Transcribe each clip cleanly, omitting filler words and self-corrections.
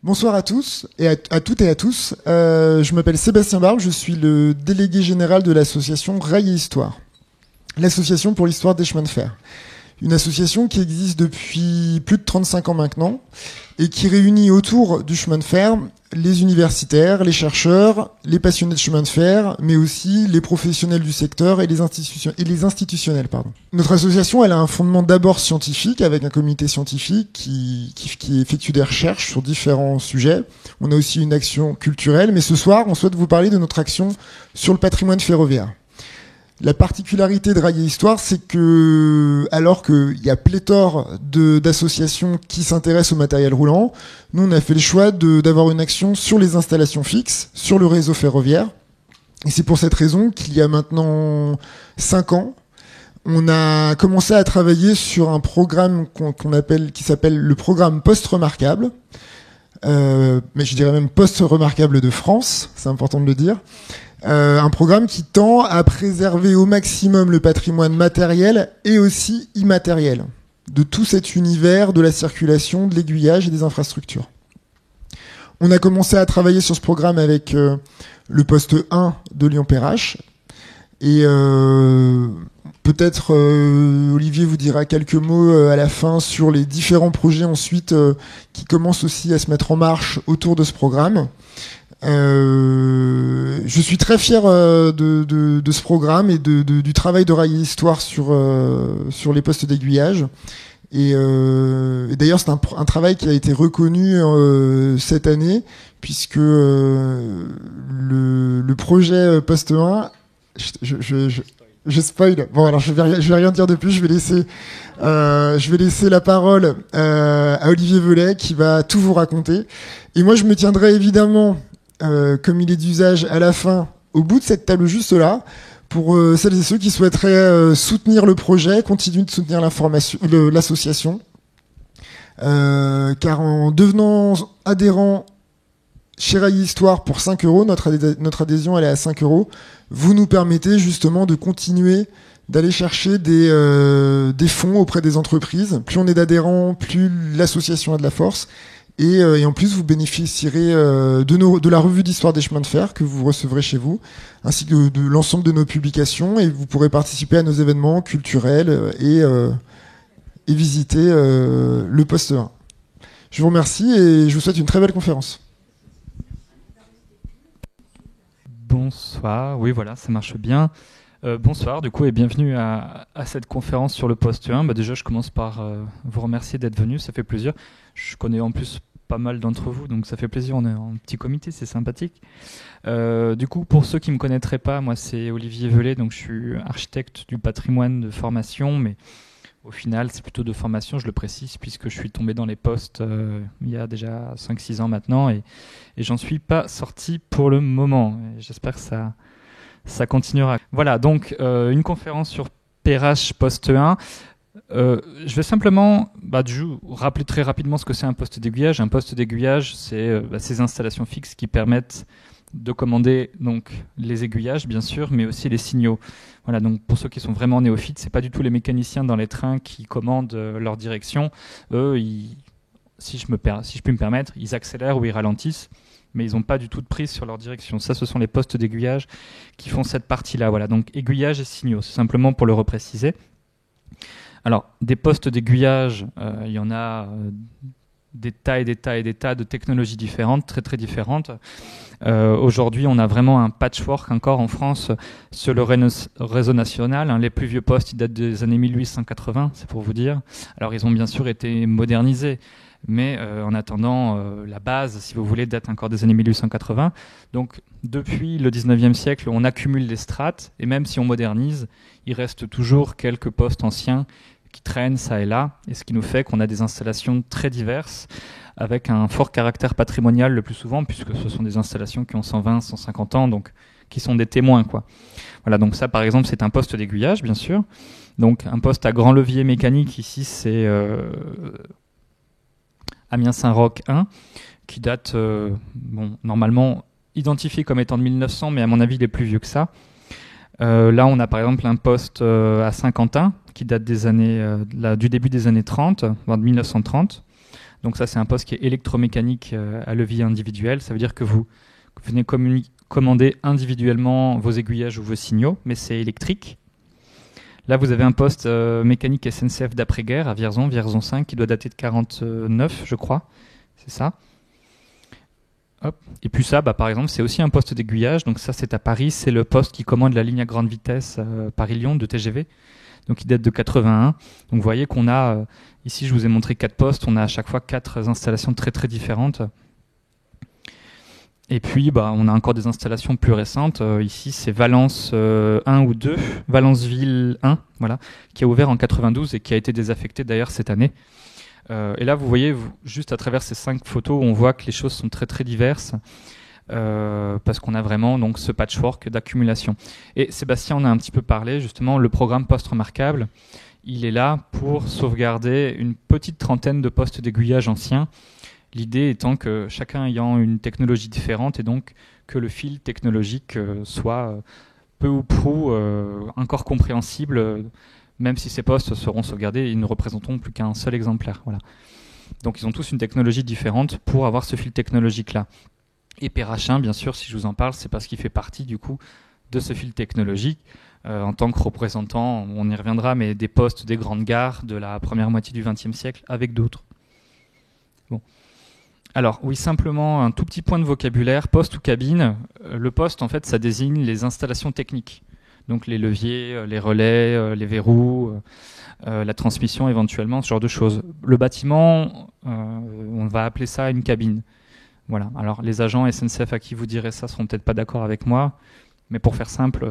Bonsoir à tous et à toutes et à tous. Je m'appelle Sébastien Barbe, je suis le délégué général de l'association Rail et Histoire, l'association pour l'histoire des chemins de fer. Une association qui existe depuis plus de 35 ans maintenant et qui réunit autour du chemin de fer les universitaires, les chercheurs, les passionnés de chemin de fer, mais aussi les professionnels du secteur et les institutionnels. Notre association, elle a un fondement d'abord scientifique, avec un comité scientifique qui effectue des recherches sur différents sujets. On a aussi une action culturelle, mais ce soir, on souhaite vous parler de notre action sur le patrimoine ferroviaire. La particularité de Rail et Histoire, c'est que, alors qu'il y a pléthore d'associations qui s'intéressent au matériel roulant, nous, on a fait le choix d'avoir une action sur les installations fixes, sur le réseau ferroviaire. Et c'est pour cette raison qu'il y a maintenant 5 ans, on a commencé à travailler sur un programme qui s'appelle le programme Post-Remarquable. Mais je dirais même Post-Remarquable de France, c'est important de le dire. Un programme qui tend à préserver au maximum le patrimoine matériel et aussi immatériel de tout cet univers de la circulation, de l'aiguillage et des infrastructures. On a commencé à travailler sur ce programme avec le poste 1 de Lyon-Perrache et peut-être Olivier vous dira quelques mots à la fin sur les différents projets ensuite qui commencent aussi à se mettre en marche autour de ce programme. Je suis très fier de ce programme et du travail de Rail et Histoire sur les postes d'aiguillage. Et d'ailleurs, c'est un travail qui a été reconnu cette année, puisque le projet poste 1, je spoil. Bon, alors je vais rien dire de plus. Je vais laisser la parole à Olivier Velay qui va tout vous raconter. Et moi, je me tiendrai évidemment, comme il est d'usage, à la fin, au bout de cette table juste là, pour celles et ceux qui souhaiteraient soutenir le projet, continuer de soutenir l'association, car en devenant adhérent chez Rail et Histoire pour 5 €, notre adhésion elle est à 5 €, vous nous permettez justement de continuer d'aller chercher des fonds auprès des entreprises. Plus on est d'adhérents, plus l'association a de la force. Et en plus, vous bénéficierez de la revue d'histoire des chemins de fer que vous recevrez chez vous, ainsi que de l'ensemble de nos publications, et vous pourrez participer à nos événements culturels et visiter le poste 1. Je vous remercie et je vous souhaite une très belle conférence. Bonsoir, oui voilà, ça marche bien. Bonsoir du coup et bienvenue à cette conférence sur le poste 1. Déjà je commence par vous remercier d'être venu, ça fait plaisir. Je connais en plus pas mal d'entre vous, donc ça fait plaisir, on est en petit comité, c'est sympathique. Du coup, pour ceux qui ne me connaîtraient pas, moi c'est Olivier Velay, donc je suis architecte du patrimoine de formation, mais au final c'est plutôt de formation, je le précise, puisque je suis tombé dans les postes il y a déjà 5-6 ans maintenant, et j'en suis pas sorti pour le moment. J'espère que ça continuera. Voilà, donc une conférence sur Perrache poste 1. Je vais simplement rappeler très rapidement ce que c'est un poste d'aiguillage. Un poste d'aiguillage, c'est ces installations fixes qui permettent de commander donc les aiguillages, bien sûr, mais aussi les signaux. Voilà, donc pour ceux qui sont vraiment néophytes, c'est pas du tout les mécaniciens dans les trains qui commandent leur direction. Eux, si je puis me permettre, ils accélèrent ou ils ralentissent, mais ils n'ont pas du tout de prise sur leur direction. Ça, ce sont les postes d'aiguillage qui font cette partie-là. Voilà, donc aiguillage et signaux, c'est simplement pour le repréciser. Alors, des postes d'aiguillage, il y en a des tas et des tas et des tas de technologies différentes, très très différentes. Aujourd'hui, on a vraiment un patchwork encore en France sur le réseau national. Les plus vieux postes, ils datent des années 1880, c'est pour vous dire. Alors, ils ont bien sûr été modernisés, mais en attendant, la base, si vous voulez, date encore des années 1880. Donc, depuis le 19e siècle, on accumule les strates, et même si on modernise, il reste toujours quelques postes anciens qui traînent ça et là, et ce qui nous fait qu'on a des installations très diverses, avec un fort caractère patrimonial le plus souvent, puisque ce sont des installations qui ont 120, 150 ans, donc qui sont des témoins, quoi. Voilà, donc ça, par exemple, c'est un poste d'aiguillage, bien sûr. Donc, un poste à grand levier mécanique, ici, c'est Amiens-Saint-Roch 1, qui date, normalement identifié comme étant de 1900, mais à mon avis, il est plus vieux que ça. Là, on a par exemple un poste à Saint-Quentin, qui date des années, du début des années 30, voire de 1930. Donc ça, c'est un poste qui est électromécanique à levier individuel. Ça veut dire que vous venez commander individuellement vos aiguillages ou vos signaux, mais c'est électrique. Là, vous avez un poste mécanique SNCF d'après-guerre à Vierzon 5, qui doit dater de 49, je crois. C'est ça. Hop. Et puis ça, par exemple, c'est aussi un poste d'aiguillage. Donc ça, c'est à Paris. C'est le poste qui commande la ligne à grande vitesse Paris-Lyon de TGV. Donc il date de 81. Donc vous voyez qu'on a, ici je vous ai montré 4 postes, on a à chaque fois 4 installations très très différentes. Et puis on a encore des installations plus récentes. Ici c'est Valence 1 ou 2, Valenceville 1, voilà, qui a ouvert en 92 et qui a été désaffecté d'ailleurs cette année. Et là vous voyez, juste à travers ces 5 photos, on voit que les choses sont très très diverses. Parce qu'on a vraiment donc ce patchwork d'accumulation. Et Sébastien en a un petit peu parlé, justement, le programme Poste Remarquable, il est là pour sauvegarder une petite trentaine de postes d'aiguillage anciens, l'idée étant que chacun ayant une technologie différente et donc que le fil technologique soit peu ou prou encore compréhensible, même si ces postes seront sauvegardés, ils ne représenteront plus qu'un seul exemplaire. Voilà. Donc ils ont tous une technologie différente pour avoir ce fil technologique-là. Et Perrachin, bien sûr, si je vous en parle, c'est parce qu'il fait partie du coup de ce fil technologique en tant que représentant, on y reviendra, mais des postes des grandes gares de la première moitié du XXe siècle avec d'autres. Bon. Alors oui, simplement un tout petit point de vocabulaire, poste ou cabine. Le poste, en fait, ça désigne les installations techniques. Donc les leviers, les relais, les verrous, la transmission éventuellement, ce genre de choses. Le bâtiment, on va appeler ça une cabine. Voilà. Alors les agents SNCF à qui vous direz ça seront peut-être pas d'accord avec moi, mais pour faire simple,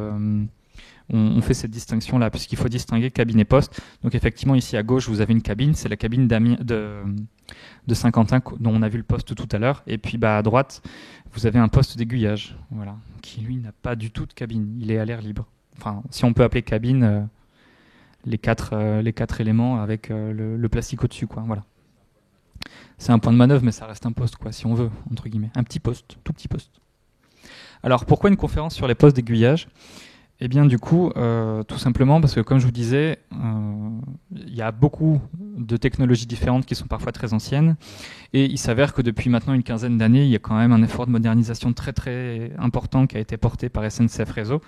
on fait cette distinction-là, puisqu'il faut distinguer cabine et poste. Donc effectivement, ici à gauche, vous avez une cabine, c'est la cabine de Saint-Quentin dont on a vu le poste tout à l'heure. Et puis à droite, vous avez un poste d'aiguillage, voilà, qui lui n'a pas du tout de cabine, il est à l'air libre. Enfin, si on peut appeler cabine les quatre éléments avec le plastique au-dessus, quoi. Voilà. C'est un point de manœuvre, mais ça reste un poste, quoi, si on veut, entre guillemets. Un petit poste, tout petit poste. Alors, pourquoi une conférence sur les postes d'aiguillage ? Eh bien, du coup, tout simplement parce que, comme je vous disais, il y a beaucoup de technologies différentes qui sont parfois très anciennes. Et il s'avère que depuis maintenant une quinzaine d'années, il y a quand même un effort de modernisation très, très important qui a été porté par SNCF Réseau,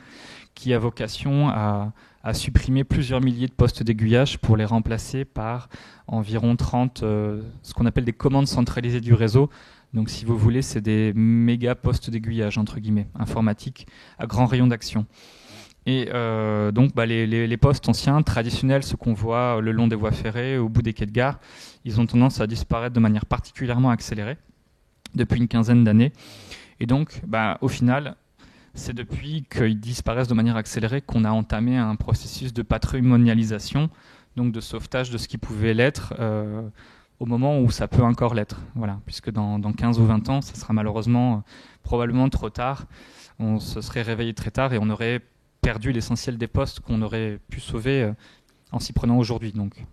qui a vocation à supprimer plusieurs milliers de postes d'aiguillage pour les remplacer par environ 30, ce qu'on appelle des commandes centralisées du réseau. Donc si vous voulez, c'est des méga postes d'aiguillage, entre guillemets, informatiques, à grand rayon d'action. Et donc les postes anciens, traditionnels, ceux qu'on voit le long des voies ferrées, au bout des quais de gare, ils ont tendance à disparaître de manière particulièrement accélérée depuis une quinzaine d'années. Et donc, au final, c'est depuis qu'ils disparaissent de manière accélérée qu'on a entamé un processus de patrimonialisation, donc de sauvetage de ce qui pouvait l'être au moment où ça peut encore l'être. Voilà, puisque dans 15 ou 20 ans, ça sera malheureusement probablement trop tard. On se serait réveillé très tard et on aurait perdu l'essentiel des postes qu'on aurait pu sauver en s'y prenant aujourd'hui. Donc,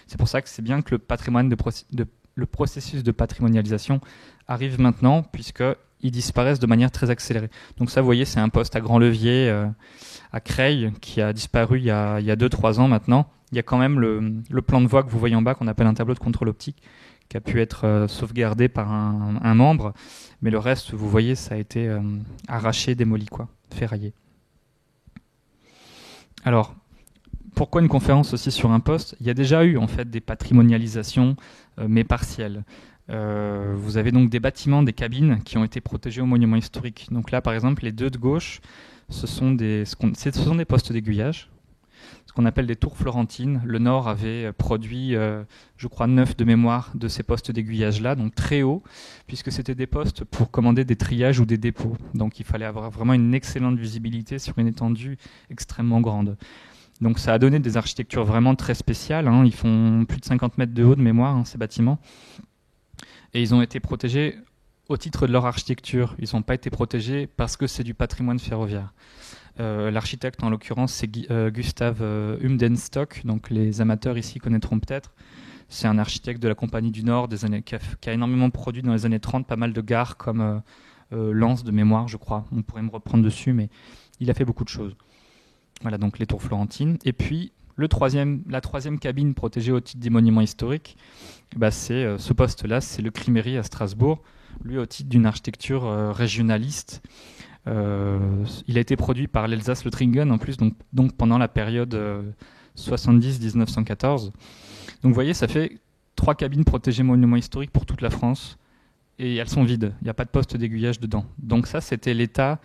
c'est pour ça que c'est bien que le processus de patrimonialisation arrive maintenant, puisqu'ils disparaissent de manière très accélérée. Donc ça, vous voyez, c'est un poste à grand levier à Creil qui a disparu il y a 2-3 ans maintenant. Il y a quand même le plan de voie que vous voyez en bas, qu'on appelle un tableau de contrôle optique, qui a pu être sauvegardé par un membre. Mais le reste, vous voyez, ça a été arraché, démoli, quoi, ferraillé. Alors, pourquoi une conférence aussi sur un poste ? Il y a déjà eu en fait des patrimonialisations, mais partielles. Vous avez donc des bâtiments, des cabines qui ont été protégés au monument historique. Donc là, par exemple, les deux de gauche, ce sont des postes d'aiguillage, ce qu'on appelle des tours florentines. Le Nord avait produit, je crois, 9 de mémoire de ces postes d'aiguillage-là, donc très haut, puisque c'était des postes pour commander des triages ou des dépôts. Donc il fallait avoir vraiment une excellente visibilité sur une étendue extrêmement grande. Donc ça a donné des architectures vraiment très spéciales. Hein. Ils font plus de 50 mètres de haut de mémoire, hein, ces bâtiments. Et ils ont été protégés au titre de leur architecture. Ils n'ont pas été protégés parce que c'est du patrimoine ferroviaire. L'architecte, en l'occurrence, c'est Gustav Umdenstock. Donc les amateurs ici connaîtront peut-être. C'est un architecte de la Compagnie du Nord qui a énormément produit dans les années 30 pas mal de gares comme Lens de mémoire, je crois. On pourrait me reprendre dessus, mais il a fait beaucoup de choses. Voilà, donc les tours florentines. Et puis, La troisième cabine protégée au titre des monuments historiques, c'est ce poste-là, c'est le Crimery à Strasbourg, lui au titre d'une architecture régionaliste. Il a été produit par l'Elsace-Lothringen en plus, donc pendant la période 70-1914. Donc vous voyez, ça fait 3 cabines protégées monuments historiques pour toute la France, et elles sont vides, il n'y a pas de poste d'aiguillage dedans. Donc ça, c'était l'état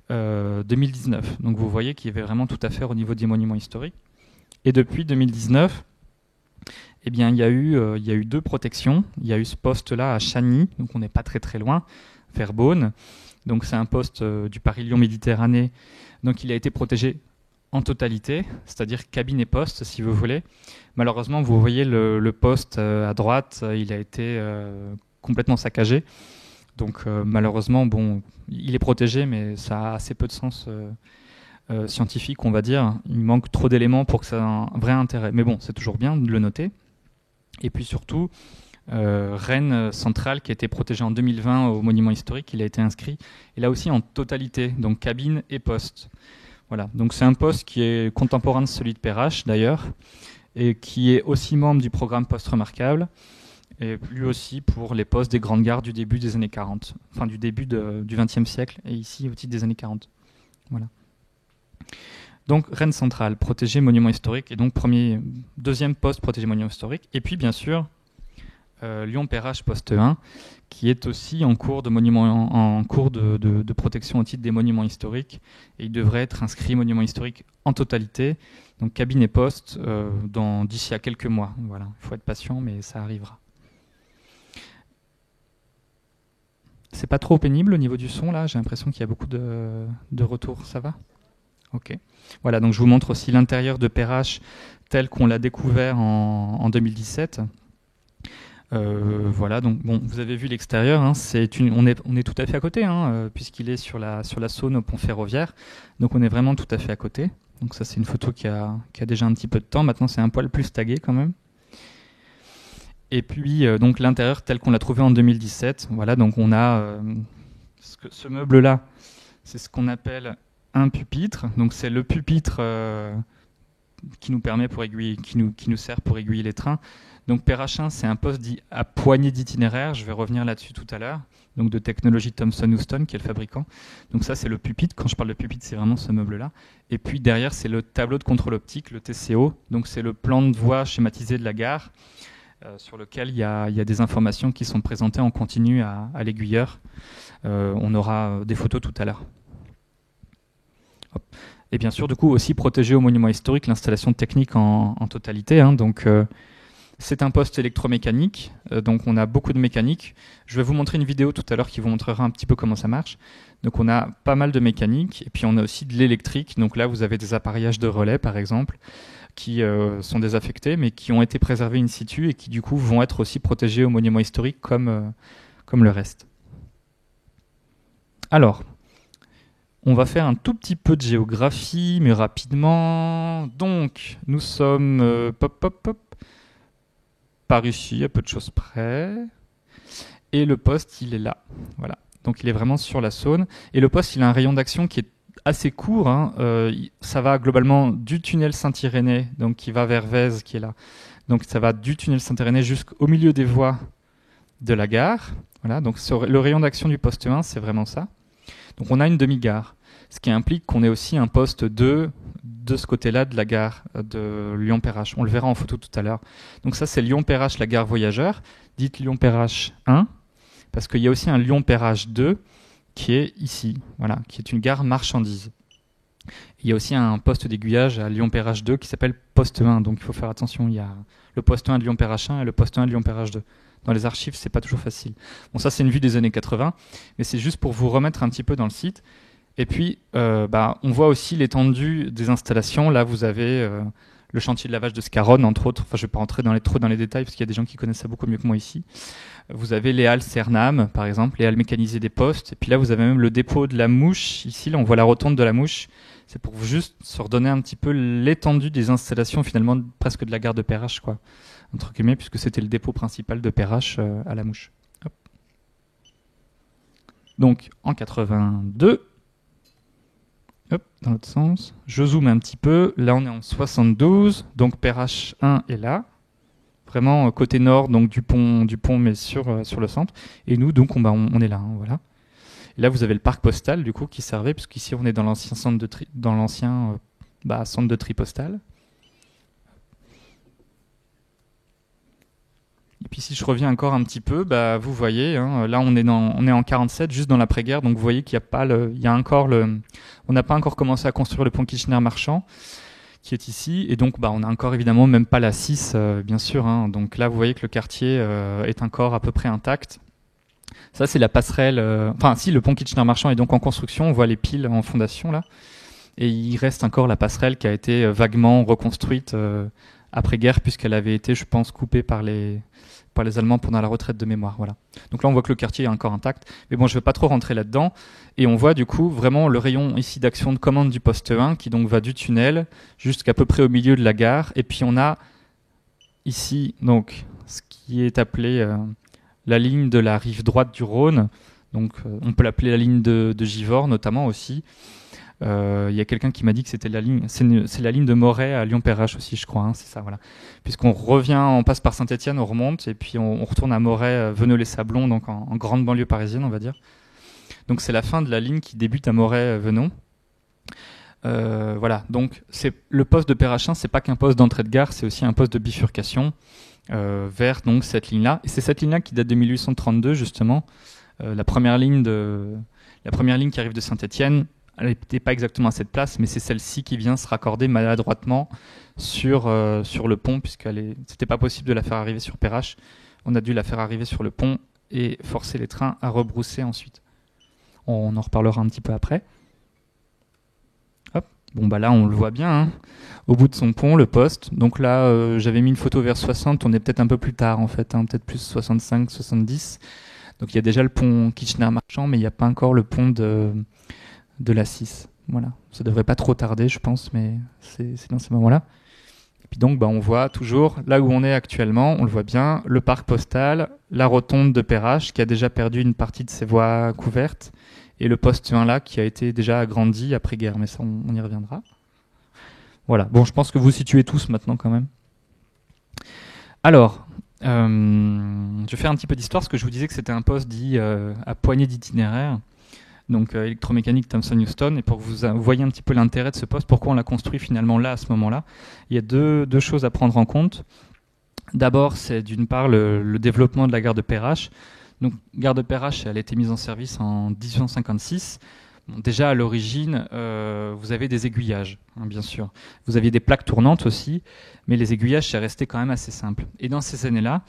2019. Donc vous voyez qu'il y avait vraiment tout à faire au niveau des monuments historiques. Et depuis 2019, eh bien, il y a eu 2 protections. Il y a eu ce poste-là à Chagny, donc on n'est pas très très loin, vers Beaune. Donc c'est un poste du Paris-Lyon Méditerranée. Donc il a été protégé en totalité, c'est-à-dire cabine et poste, si vous voulez. Malheureusement, vous voyez le poste à droite, il a été complètement saccagé. Donc malheureusement, bon, il est protégé, mais ça a assez peu de sens scientifique, on va dire. Il manque trop d'éléments pour que ça ait un vrai intérêt. Mais bon, c'est toujours bien de le noter. Et puis surtout, Rennes Centrale, qui a été protégé en 2020 au monument historique, il a été inscrit, et là aussi en totalité, donc cabine et poste. Voilà, donc c'est un poste qui est contemporain de celui de Perrache d'ailleurs, et qui est aussi membre du programme Poste Remarquable, et lui aussi pour les postes des grandes gares du début des années 40, enfin du début du XXe siècle, et ici au titre des années 40. Voilà. Donc Rennes Centrale, protégé monument historique, et donc deuxième poste protégé monument historique, et puis bien sûr Lyon-Perrache poste 1, qui est aussi en cours de protection au titre des monuments historiques, et il devrait être inscrit monument historique en totalité, donc cabine et poste, d'ici à quelques mois. Voilà, il faut être patient, mais ça arrivera. C'est pas trop pénible au niveau du son là, j'ai l'impression qu'il y a beaucoup de retours, ça va ? Ok. Voilà, donc je vous montre aussi l'intérieur de Perrache tel qu'on l'a découvert en 2017. Voilà, donc bon, vous avez vu l'extérieur, hein, on est tout à fait à côté, hein, puisqu'il est sur la Saône au pont ferroviaire, donc on est vraiment tout à fait à côté. Donc ça c'est une photo qui a déjà un petit peu de temps, maintenant c'est un poil plus tagué quand même. Et puis donc l'intérieur tel qu'on l'a trouvé en 2017, voilà, donc on a ce meuble-là, c'est ce qu'on appelle un pupitre, donc c'est le pupitre qui nous sert pour aiguiller les trains. Donc Perrachin, c'est un poste dit à poignée d'itinéraire, je vais revenir là-dessus tout à l'heure, donc de technologie Thomson Houston qui est le fabricant. Donc ça c'est le pupitre, quand je parle de pupitre c'est vraiment ce meuble-là. Et puis derrière c'est le tableau de contrôle optique, le TCO, donc c'est le plan de voie schématisé de la gare sur lequel il y a des informations qui sont présentées en continu à l'aiguilleur. On aura des photos tout à l'heure. Hop. Et bien sûr, du coup, aussi protégé au monument historique, l'installation technique en totalité. Hein, donc, c'est un poste électromécanique, donc on a beaucoup de mécanique. Je vais vous montrer une vidéo tout à l'heure qui vous montrera un petit peu comment ça marche. Donc, on a pas mal de mécanique, et puis on a aussi de l'électrique. Donc là, vous avez des appareillages de relais, par exemple, qui sont désaffectés, mais qui ont été préservés in situ et qui, du coup, vont être aussi protégés au monument historique comme le reste. Alors, on va faire un tout petit peu de géographie, mais rapidement. Donc, nous sommes par ici, à peu de choses près. Et le poste, il est là. Voilà. Donc, il est vraiment sur la Saône. Et le poste, il a un rayon d'action qui est assez court. Hein. Ça va globalement du tunnel Saint-Irénée, donc qui va vers Vèze, qui est là. Donc, ça va du tunnel Saint-Irénée jusqu'au milieu des voies de la gare. Voilà. Donc, le rayon d'action du poste 1, c'est vraiment ça. Donc on a une demi-gare, ce qui implique qu'on ait aussi un poste 2 de ce côté-là de la gare de Lyon-Perrache. On le verra en photo tout à l'heure. Donc ça c'est Lyon-Perrache, la gare voyageur, dite Lyon-Perrache 1, parce qu'il y a aussi un Lyon-Perrache 2 qui est ici, voilà, qui est une gare marchandise. Il y a aussi un poste d'aiguillage à Lyon-Perrache 2 qui s'appelle poste 1, donc il faut faire attention, il y a le poste 1 de Lyon-Perrache 1 et le poste 1 de Lyon-Perrache 2. Dans les archives, c'est pas toujours facile. Bon, ça, c'est une vue des années 80, mais c'est juste pour vous remettre un petit peu dans le site. Et puis, on voit aussi l'étendue des installations. Là, vous avez le chantier de lavage de Scarronne, entre autres. Enfin, je vais pas rentrer trop dans les détails, parce qu'il y a des gens qui connaissent ça beaucoup mieux que moi ici. Vous avez les halles Cernam, par exemple, les halles mécanisées des postes. Et puis là, vous avez même le dépôt de la Mouche. Ici, là, on voit la rotonde de la Mouche. C'est pour juste se redonner un petit peu l'étendue des installations, finalement, presque de la gare de Perrache, quoi. Entre guillemets, puisque c'était le dépôt principal de Perrache à la Mouche. Hop. Donc, en 82, Hop, dans l'autre sens. Je zoome un petit peu. Là, on est en 72. Donc, PRH1 est là. Vraiment côté nord, donc du pont, mais sur le centre. Et nous, donc, on est là. Hein, voilà. Et là, vous avez le parc postal, du coup, qui servait, puisqu'ici, on est dans l'ancien centre centre de tri postal. Et puis si je reviens encore un petit peu, vous voyez, hein, là on est en 47, juste dans l'après-guerre, donc vous voyez qu'il y a pas on n'a pas encore commencé à construire le pont Kitchener-Marchand qui est ici, et donc on n'a encore évidemment même pas la 6, bien sûr. Hein, donc là vous voyez que le quartier est encore à peu près intact. Ça c'est la passerelle, le pont Kitchener-Marchand est donc en construction, on voit les piles en fondation là, et il reste encore la passerelle qui a été vaguement reconstruite après-guerre, puisqu'elle avait été, je pense, coupée par les Allemands pendant la retraite de mémoire. Voilà. Donc là, on voit que le quartier est encore intact. Mais bon, je ne vais pas trop rentrer là-dedans. Et on voit du coup vraiment le rayon ici d'action de commande du poste 1 qui donc va du tunnel jusqu'à peu près au milieu de la gare. Et puis on a ici donc ce qui est appelé la ligne de la rive droite du Rhône. Donc on peut l'appeler la ligne de Givors notamment aussi. Il y a quelqu'un qui m'a dit que c'était la ligne, c'est la ligne de Moret à Lyon-Perrache aussi, je crois. Hein, c'est ça, voilà. Puisqu'on revient, on passe par Saint-Étienne, on remonte et puis on retourne à Moret, Veneux-les-Sablons, donc en grande banlieue parisienne, on va dire. Donc c'est la fin de la ligne qui débute à Moret-Venon. Voilà. Donc c'est le poste de Perrachin, c'est pas qu'un poste d'entrée de gare, c'est aussi un poste de bifurcation vers donc cette ligne-là. Et c'est cette ligne-là qui date de 1832 justement. La première ligne qui arrive de Saint-Étienne. Elle n'était pas exactement à cette place, mais c'est celle-ci qui vient se raccorder maladroitement sur le pont, c'était pas possible de la faire arriver sur Perrache. On a dû la faire arriver sur le pont et forcer les trains à rebrousser ensuite. On en reparlera un petit peu après. Hop. Bon là on le voit bien, hein. Au bout de son pont, le poste. Donc là j'avais mis une photo vers 60, on est peut-être un peu plus tard en fait, hein, peut-être plus 65, 70. Donc il y a déjà le pont Kitchener-Marchand, mais il n'y a pas encore le pont de la 6. Voilà. Ça devrait pas trop tarder, je pense, mais c'est dans ces moments-là. Et puis donc, on voit toujours, là où on est actuellement, on le voit bien, le parc postal, la rotonde de Perrache, qui a déjà perdu une partie de ses voies couvertes, et le poste 1 là, qui a été déjà agrandi après-guerre, mais ça, on y reviendra. Voilà. Bon, je pense que vous situez tous maintenant, quand même. Alors, je vais faire un petit peu d'histoire, parce que je vous disais que c'était un poste dit à poignée d'itinéraire. Donc électromécanique Thomson Houston, et pour que vous voyez un petit peu l'intérêt de ce poste, pourquoi on l'a construit finalement là à ce moment-là, il y a deux choses à prendre en compte. D'abord, c'est d'une part le développement de la gare de Perrache. Donc gare de Perrache, elle a été mise en service en 1856. Bon, déjà à l'origine, vous avez des aiguillages, hein, bien sûr. Vous aviez des plaques tournantes aussi, mais les aiguillages, c'est resté quand même assez simple. Et dans ces années-là,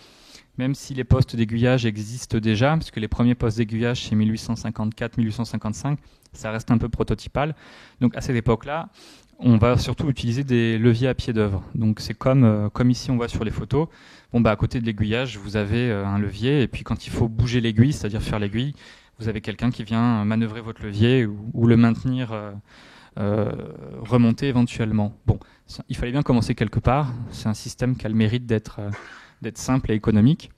même si les postes d'aiguillage existent déjà, puisque les premiers postes d'aiguillage c'est 1854-1855, ça reste un peu prototypal. Donc à cette époque-là, on va surtout utiliser des leviers à pied d'œuvre. Donc c'est comme ici on voit sur les photos. À côté de l'aiguillage, vous avez un levier, et puis quand il faut bouger l'aiguille, c'est-à-dire faire l'aiguille, vous avez quelqu'un qui vient manœuvrer votre levier ou le maintenir remonter éventuellement. Bon, il fallait bien commencer quelque part. C'est un système qui a le mérite d'être simple et économique.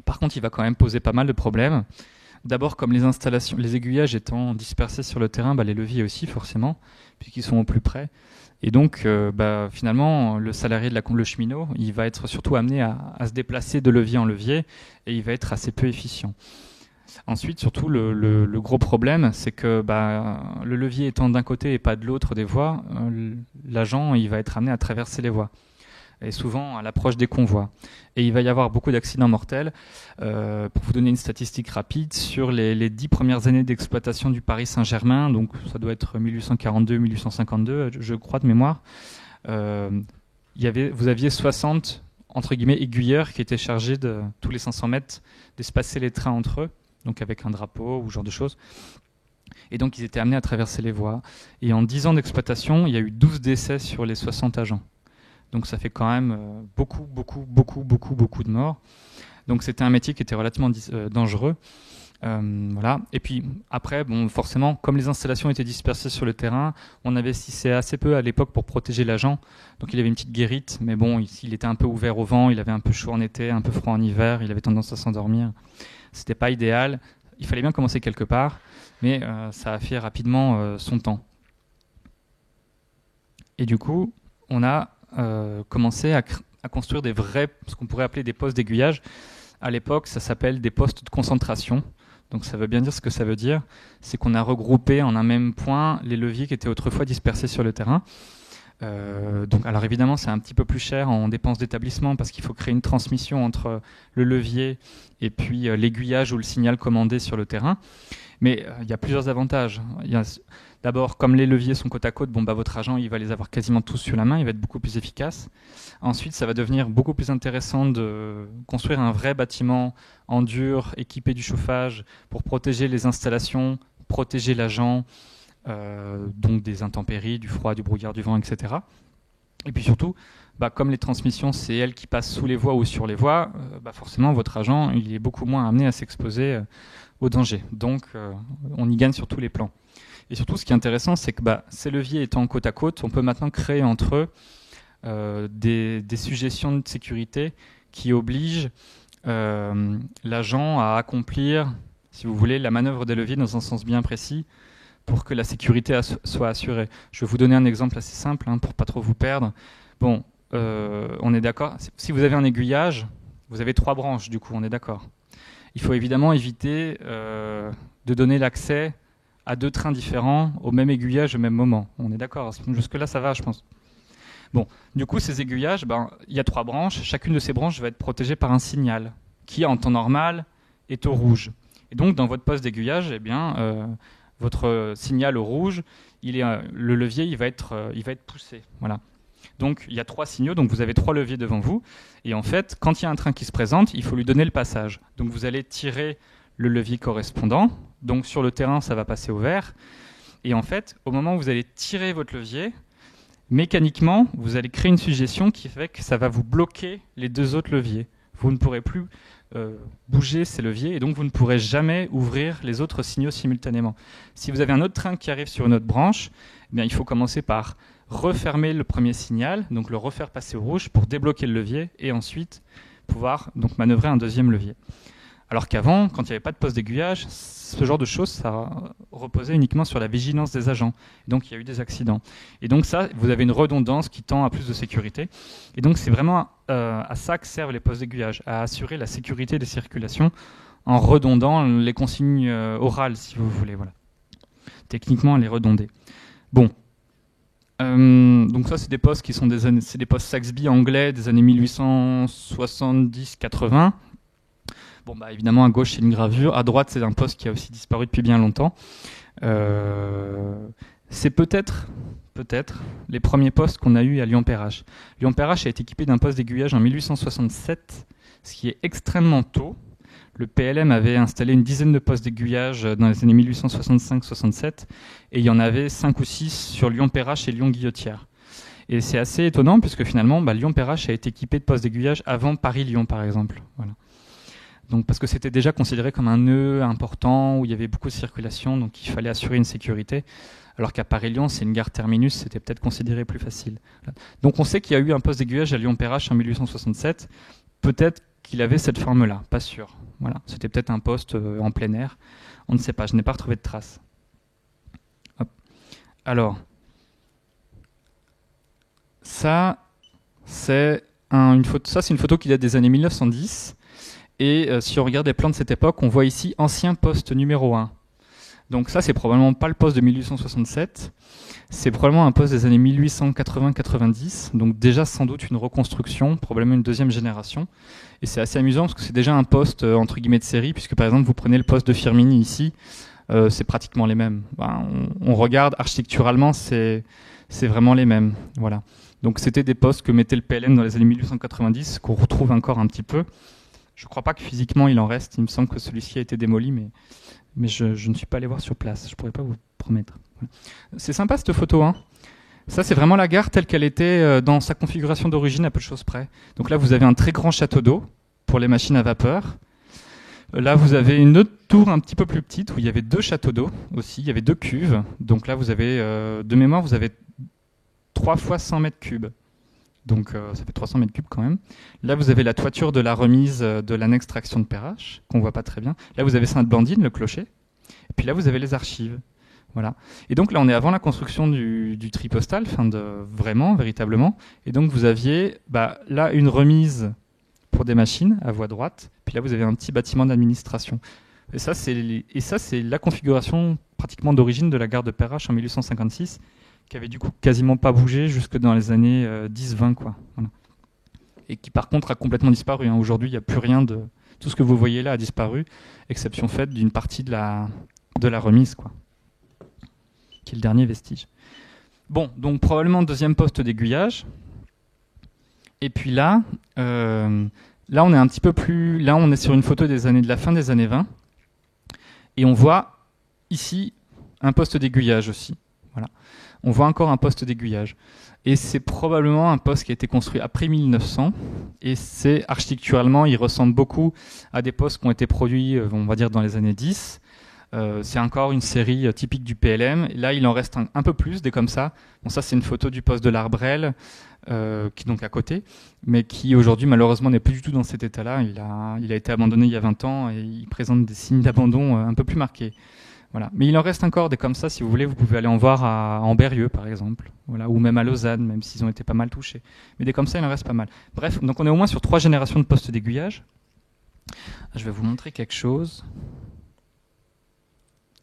Par contre, il va quand même poser pas mal de problèmes. D'abord, comme les aiguillages étant dispersés sur le terrain, les leviers aussi forcément, puisqu'ils sont au plus près. Et donc, finalement, le salarié le cheminot, il va être surtout amené à se déplacer de levier en levier, et il va être assez peu efficient. Ensuite, surtout, le gros problème, c'est que le levier étant d'un côté et pas de l'autre des voies, l'agent il va être amené à traverser les voies, et souvent à l'approche des convois. Et il va y avoir beaucoup d'accidents mortels. Pour vous donner une statistique rapide, sur les 10 premières années d'exploitation du Paris Saint-Germain, donc ça doit être 1842-1852, je crois de mémoire, vous aviez 60 entre guillemets aiguilleurs qui étaient chargés de tous les 500 mètres d'espacer les trains entre eux, donc avec un drapeau ou ce genre de choses. Et donc ils étaient amenés à traverser les voies. Et en 10 ans d'exploitation, il y a eu 12 décès sur les 60 agents. Donc ça fait quand même beaucoup de morts. Donc c'était un métier qui était relativement dangereux. Voilà. Et puis après, forcément, comme les installations étaient dispersées sur le terrain, on investissait assez peu à l'époque pour protéger l'agent. Donc il avait une petite guérite, mais il était un peu ouvert au vent, il avait un peu chaud en été, un peu froid en hiver, il avait tendance à s'endormir. C'était pas idéal. Il fallait bien commencer quelque part, mais ça a fait rapidement son temps. Et du coup, on a commencé à construire des vrais, ce qu'on pourrait appeler des postes d'aiguillage. À l'époque, ça s'appelle des postes de concentration. Donc ça veut bien dire ce que ça veut dire. C'est qu'on a regroupé en un même point les leviers qui étaient autrefois dispersés sur le terrain. Donc, alors évidemment, c'est un petit peu plus cher en dépenses d'établissement parce qu'il faut créer une transmission entre le levier et puis l'aiguillage ou le signal commandé sur le terrain. Mais il y a plusieurs avantages. D'abord, comme les leviers sont côte à côte, votre agent il va les avoir quasiment tous sur la main, il va être beaucoup plus efficace. Ensuite, ça va devenir beaucoup plus intéressant de construire un vrai bâtiment en dur, équipé du chauffage, pour protéger les installations, protéger l'agent, donc des intempéries, du froid, du brouillard, du vent, etc. Et puis surtout, comme les transmissions, c'est elles qui passent sous les voies ou sur les voies, forcément, votre agent il est beaucoup moins amené à s'exposer au danger. Donc, on y gagne sur tous les plans. Et surtout, ce qui est intéressant, c'est que ces leviers étant côte à côte, on peut maintenant créer entre eux des suggestions de sécurité qui obligent l'agent à accomplir, si vous voulez, la manœuvre des leviers dans un sens bien précis pour que la sécurité soit assurée. Je vais vous donner un exemple assez simple pour pas trop vous perdre. On est d'accord. Si vous avez un aiguillage, vous avez 3 branches, du coup, on est d'accord. Il faut évidemment éviter de donner l'accès à 2 trains différents au même aiguillage au même moment. On est d'accord. Jusque-là, ça va, je pense. Du coup, ces aiguillages, il y a 3 branches. Chacune de ces branches va être protégée par un signal qui, en temps normal, est au rouge. Et donc, dans votre poste d'aiguillage, votre signal au rouge, le levier, il va être poussé. Voilà. Donc, il y a 3 signaux, donc vous avez 3 leviers devant vous. Et en fait, quand il y a un train qui se présente, il faut lui donner le passage. Donc, vous allez tirer le levier correspondant. Donc, sur le terrain, ça va passer au vert. Et en fait, au moment où vous allez tirer votre levier, mécaniquement, vous allez créer une suggestion qui fait que ça va vous bloquer les 2 autres leviers. Vous ne pourrez plus bouger ces leviers et donc vous ne pourrez jamais ouvrir les autres signaux simultanément. Si vous avez un autre train qui arrive sur une autre branche, il faut commencer par refermer le premier signal, donc le refaire passer au rouge pour débloquer le levier et ensuite pouvoir donc manœuvrer un deuxième levier. Alors qu'avant, quand il n'y avait pas de poste d'aiguillage, ce genre de choses, ça reposait uniquement sur la vigilance des agents. Et donc, il y a eu des accidents. Et donc ça, vous avez une redondance qui tend à plus de sécurité. Et donc, c'est vraiment à ça que servent les postes d'aiguillage, à assurer la sécurité des circulations en redondant les consignes orales, si vous voulez. Voilà. Techniquement, les redonder. Donc ça, c'est des postes qui sont c'est des postes Saxby anglais des années 1870-80. Évidemment, à gauche, c'est une gravure. À droite, c'est un poste qui a aussi disparu depuis bien longtemps. C'est peut-être les premiers postes qu'on a eus à Lyon-Perrache. Lyon-Perrache a été équipé d'un poste d'aiguillage en 1867, ce qui est extrêmement tôt. Le PLM avait installé une dizaine de postes d'aiguillage dans les années 1865-67, et il y en avait 5 ou 6 sur Lyon-Perrache et Lyon-Guillotière. Et c'est assez étonnant, puisque finalement, Lyon-Perrache a été équipé de postes d'aiguillage avant Paris-Lyon, par exemple. Voilà. Donc, parce que c'était déjà considéré comme un nœud important où il y avait beaucoup de circulation, donc il fallait assurer une sécurité. Alors qu'à Paris-Lyon, c'est une gare terminus, c'était peut-être considéré plus facile. Voilà. Donc on sait qu'il y a eu un poste d'aiguillage à Lyon-Perrache en 1867. Peut-être qu'il avait cette forme-là, pas sûr. Voilà. C'était peut-être un poste en plein air. On ne sait pas, je n'ai pas retrouvé de traces. Hop. Alors, ça, c'est une photo qui date des années 1910. Et si on regarde les plans de cette époque, on voit ici ancien poste numéro 1. Donc ça, c'est probablement pas le poste de 1867. C'est probablement un poste des années 1880-90. Donc déjà sans doute une reconstruction, probablement une deuxième génération. Et c'est assez amusant parce que c'est déjà un poste entre guillemets de série, puisque par exemple vous prenez le poste de Firminy ici, c'est pratiquement les mêmes. On regarde architecturalement, c'est vraiment les mêmes. Voilà. Donc c'était des postes que mettait le PLM dans les années 1890, qu'on retrouve encore un petit peu. Je ne crois pas que physiquement il en reste. Il me semble que celui-ci a été démoli, mais je ne suis pas allé voir sur place. Je ne pourrais pas vous promettre. C'est sympa cette photo. Ça, c'est vraiment la gare telle qu'elle était dans sa configuration d'origine, à peu de choses près. Donc là, vous avez un très grand château d'eau pour les machines à vapeur. Là, vous avez une autre tour un petit peu plus petite où il y avait 2 châteaux d'eau aussi. Il y avait 2 cuves. Donc là, vous avez, de mémoire, vous avez 3 fois 100 mètres cubes. Donc ça fait 300 mètres cubes quand même. Là, vous avez la toiture de la remise de l'annexe traction de Perrache, qu'on voit pas très bien. Là, vous avez Sainte-Blandine, le clocher. Et puis là, vous avez les archives. Voilà. Et donc là, on est avant la construction du tri postal, véritablement. Et donc vous aviez là une remise pour des machines à voie droite. Puis là, vous avez un petit bâtiment d'administration. Et ça, c'est la configuration pratiquement d'origine de la gare de Perrache en 1856, qui avait du coup quasiment pas bougé jusque dans les années 10-20, quoi. Voilà. Et qui par contre a complètement disparu. Aujourd'hui, il n'y a plus rien de... Tout ce que vous voyez là a disparu, exception faite d'une partie de la remise, quoi, qui est le dernier vestige. Bon, donc probablement deuxième poste d'aiguillage. Et puis là, on est un petit peu plus... Là, on est sur une photo de la fin des années 20. Et on voit ici un poste d'aiguillage aussi. Voilà. On voit encore un poste d'aiguillage. Et c'est probablement un poste qui a été construit après 1900. Et c'est architecturalement, il ressemble beaucoup à des postes qui ont été produits, on va dire, dans les années 10. C'est encore une série typique du PLM. Et là, il en reste un peu plus, des comme ça. Bon, ça, c'est une photo du poste de l'Arbrel, qui est donc à côté, mais qui aujourd'hui, malheureusement, n'est plus du tout dans cet état-là. Il a été abandonné il y a 20 ans et il présente des signes d'abandon un peu plus marqués. Voilà. Mais il en reste encore des comme ça, si vous voulez, vous pouvez aller en voir en Berrieux, par exemple, voilà, ou même à Lausanne, même s'ils ont été pas mal touchés. Mais des comme ça, il en reste pas mal. Bref, donc on est au moins sur 3 générations de postes d'aiguillage. Je vais vous montrer quelque chose.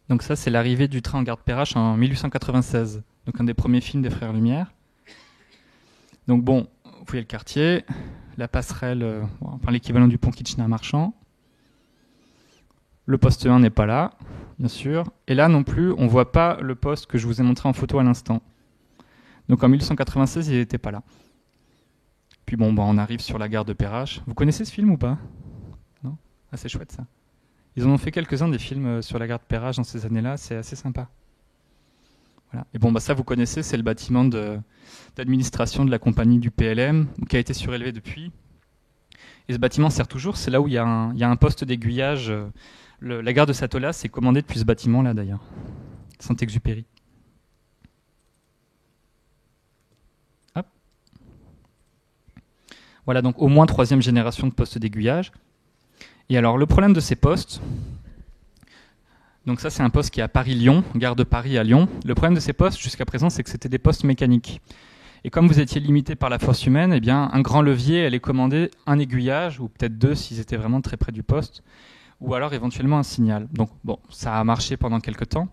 Donc ça, c'est l'arrivée du train en gare de Perrache en 1896, donc un des premiers films des Frères Lumière. Donc bon, vous voyez le quartier, la passerelle, enfin l'équivalent du pont Kitchener-Marchand. Le poste 1 n'est pas là, bien sûr. Et là non plus, on ne voit pas le poste que je vous ai montré en photo à l'instant. Donc en 1896, il n'était pas là. Puis bon, on arrive sur la gare de Perrache. Vous connaissez ce film ou pas? Non? Ah, c'est chouette ça. Ils en ont fait quelques-uns des films sur la gare de Perrache dans ces années-là, c'est assez sympa. Voilà. Et bon, ça vous connaissez, c'est le bâtiment d'administration de la compagnie du PLM, qui a été surélevé depuis. Et ce bâtiment sert toujours, c'est là où il y a un poste d'aiguillage. La gare de Satolas est commandée depuis ce bâtiment-là d'ailleurs, Saint-Exupéry. Hop. Voilà, donc au moins 3e génération de postes d'aiguillage. Et alors le problème de ces postes, donc ça c'est un poste qui est à Paris-Lyon, gare de Paris à Lyon. Le problème de ces postes jusqu'à présent, c'est que c'était des postes mécaniques. Et comme vous étiez limité par la force humaine, eh bien un grand levier allait commander un aiguillage, ou peut-être 2 s'ils étaient vraiment très près du poste, ou alors éventuellement un signal. Donc bon, ça a marché pendant quelques temps,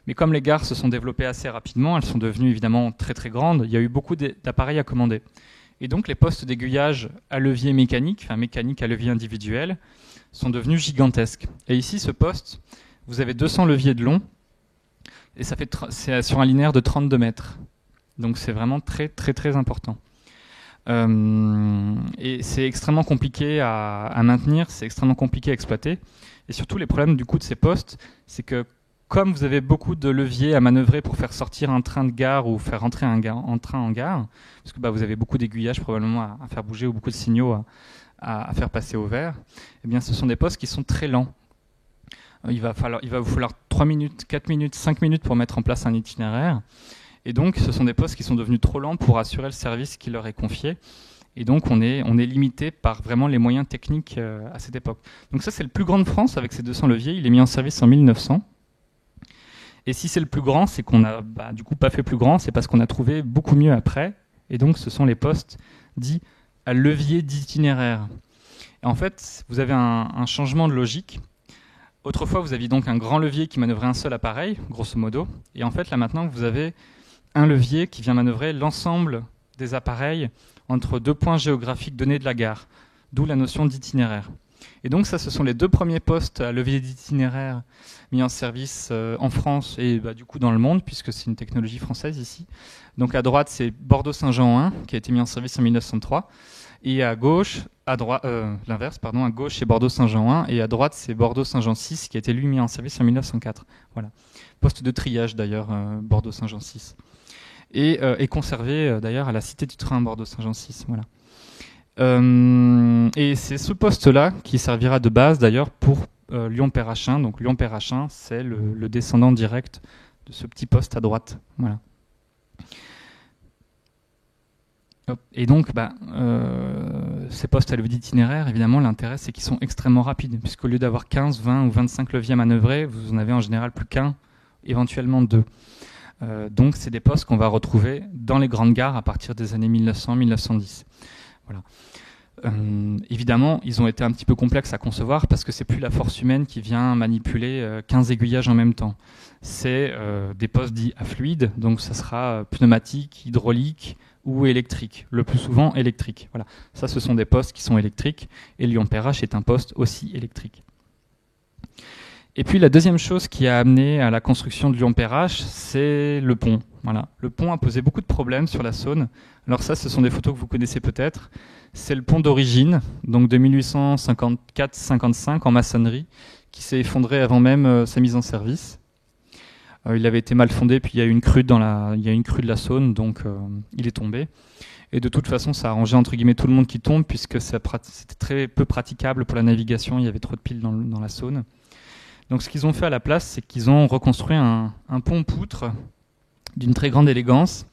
mais comme les gares se sont développées assez rapidement, elles sont devenues évidemment très très grandes, il y a eu beaucoup d'appareils à commander. Et donc les postes d'aiguillage à levier mécanique, enfin mécanique à levier individuel, sont devenus gigantesques. Et ici, ce poste, vous avez 200 leviers de long, et c'est sur un linéaire de 32 mètres. Donc c'est vraiment très très très important. Et c'est extrêmement compliqué à maintenir, c'est extrêmement compliqué à exploiter. Et surtout, les problèmes du coup de ces postes, c'est que comme vous avez beaucoup de leviers à manœuvrer pour faire sortir un train de gare ou faire rentrer un train en gare, parce que vous avez beaucoup d'aiguillages probablement à faire bouger ou beaucoup de signaux à faire passer au vert, eh bien ce sont des postes qui sont très lents. Il va vous falloir 3 minutes, 4 minutes, 5 minutes pour mettre en place un itinéraire. Et donc, ce sont des postes qui sont devenus trop lents pour assurer le service qui leur est confié. Et donc, on est limité par vraiment les moyens techniques à cette époque. Donc ça, c'est le plus grand de France avec ses 200 leviers. Il est mis en service en 1900. Et si c'est le plus grand, c'est qu'on a du coup pas fait plus grand, c'est parce qu'on a trouvé beaucoup mieux après. Et donc, ce sont les postes dits à levier d'itinéraire. Et en fait, vous avez un changement de logique. Autrefois, vous aviez donc un grand levier qui manœuvrait un seul appareil, grosso modo. Et en fait, là maintenant, vous avez un levier qui vient manœuvrer l'ensemble des appareils entre 2 points géographiques donnés de la gare, d'où la notion d'itinéraire. Et donc ça, ce sont les 2 premiers postes à levier d'itinéraire mis en service en France et du coup dans le monde, puisque c'est une technologie française ici. Donc à droite, c'est Bordeaux-Saint-Jean 1, qui a été mis en service en 1903, et à gauche, l'inverse, à gauche c'est Bordeaux-Saint-Jean 1, et à droite c'est Bordeaux-Saint-Jean 6, qui a été lui mis en service en 1904. Voilà. Poste de triage d'ailleurs, Bordeaux-Saint-Jean 6. Et est conservé d'ailleurs à la Cité du Train Bordeaux-Saint-Jean 6. Voilà. Et c'est ce poste-là qui servira de base d'ailleurs pour Lyon-Perrachin. Donc Lyon-Perrachin, c'est le descendant direct de ce petit poste à droite. Voilà. Et donc, ces postes à levier d'itinéraire, évidemment, l'intérêt, c'est qu'ils sont extrêmement rapides, puisqu'au lieu d'avoir 15, 20 ou 25 leviers à manœuvrer, vous en avez en général plus qu'un, éventuellement 2. Donc c'est des postes qu'on va retrouver dans les grandes gares à partir des années 1900-1910. Voilà. Évidemment, ils ont été un petit peu complexes à concevoir parce que c'est plus la force humaine qui vient manipuler 15 aiguillages en même temps. C'est des postes dits à fluide, donc ça sera pneumatique, hydraulique ou électrique, le plus souvent électrique. Voilà. Ça, ce sont des postes qui sont électriques et Lyon-Perrache est un poste aussi électrique. Et puis la deuxième chose qui a amené à la construction de Lyon-Perrache, c'est le pont. Voilà. Le pont a posé beaucoup de problèmes sur la Saône. Alors ça, ce sont des photos que vous connaissez peut-être. C'est le pont d'origine, donc de 1854-55 en maçonnerie, qui s'est effondré avant même sa mise en service. Il avait été mal fondé, puis il y a eu une crue de la Saône, donc il est tombé. Et de toute façon, ça a arrangé entre guillemets tout le monde qui tombe, puisque c'était très peu praticable pour la navigation. Il y avait trop de piles dans la Saône. Donc ce qu'ils ont fait à la place, c'est qu'ils ont reconstruit un pont-poutre d'une très grande élégance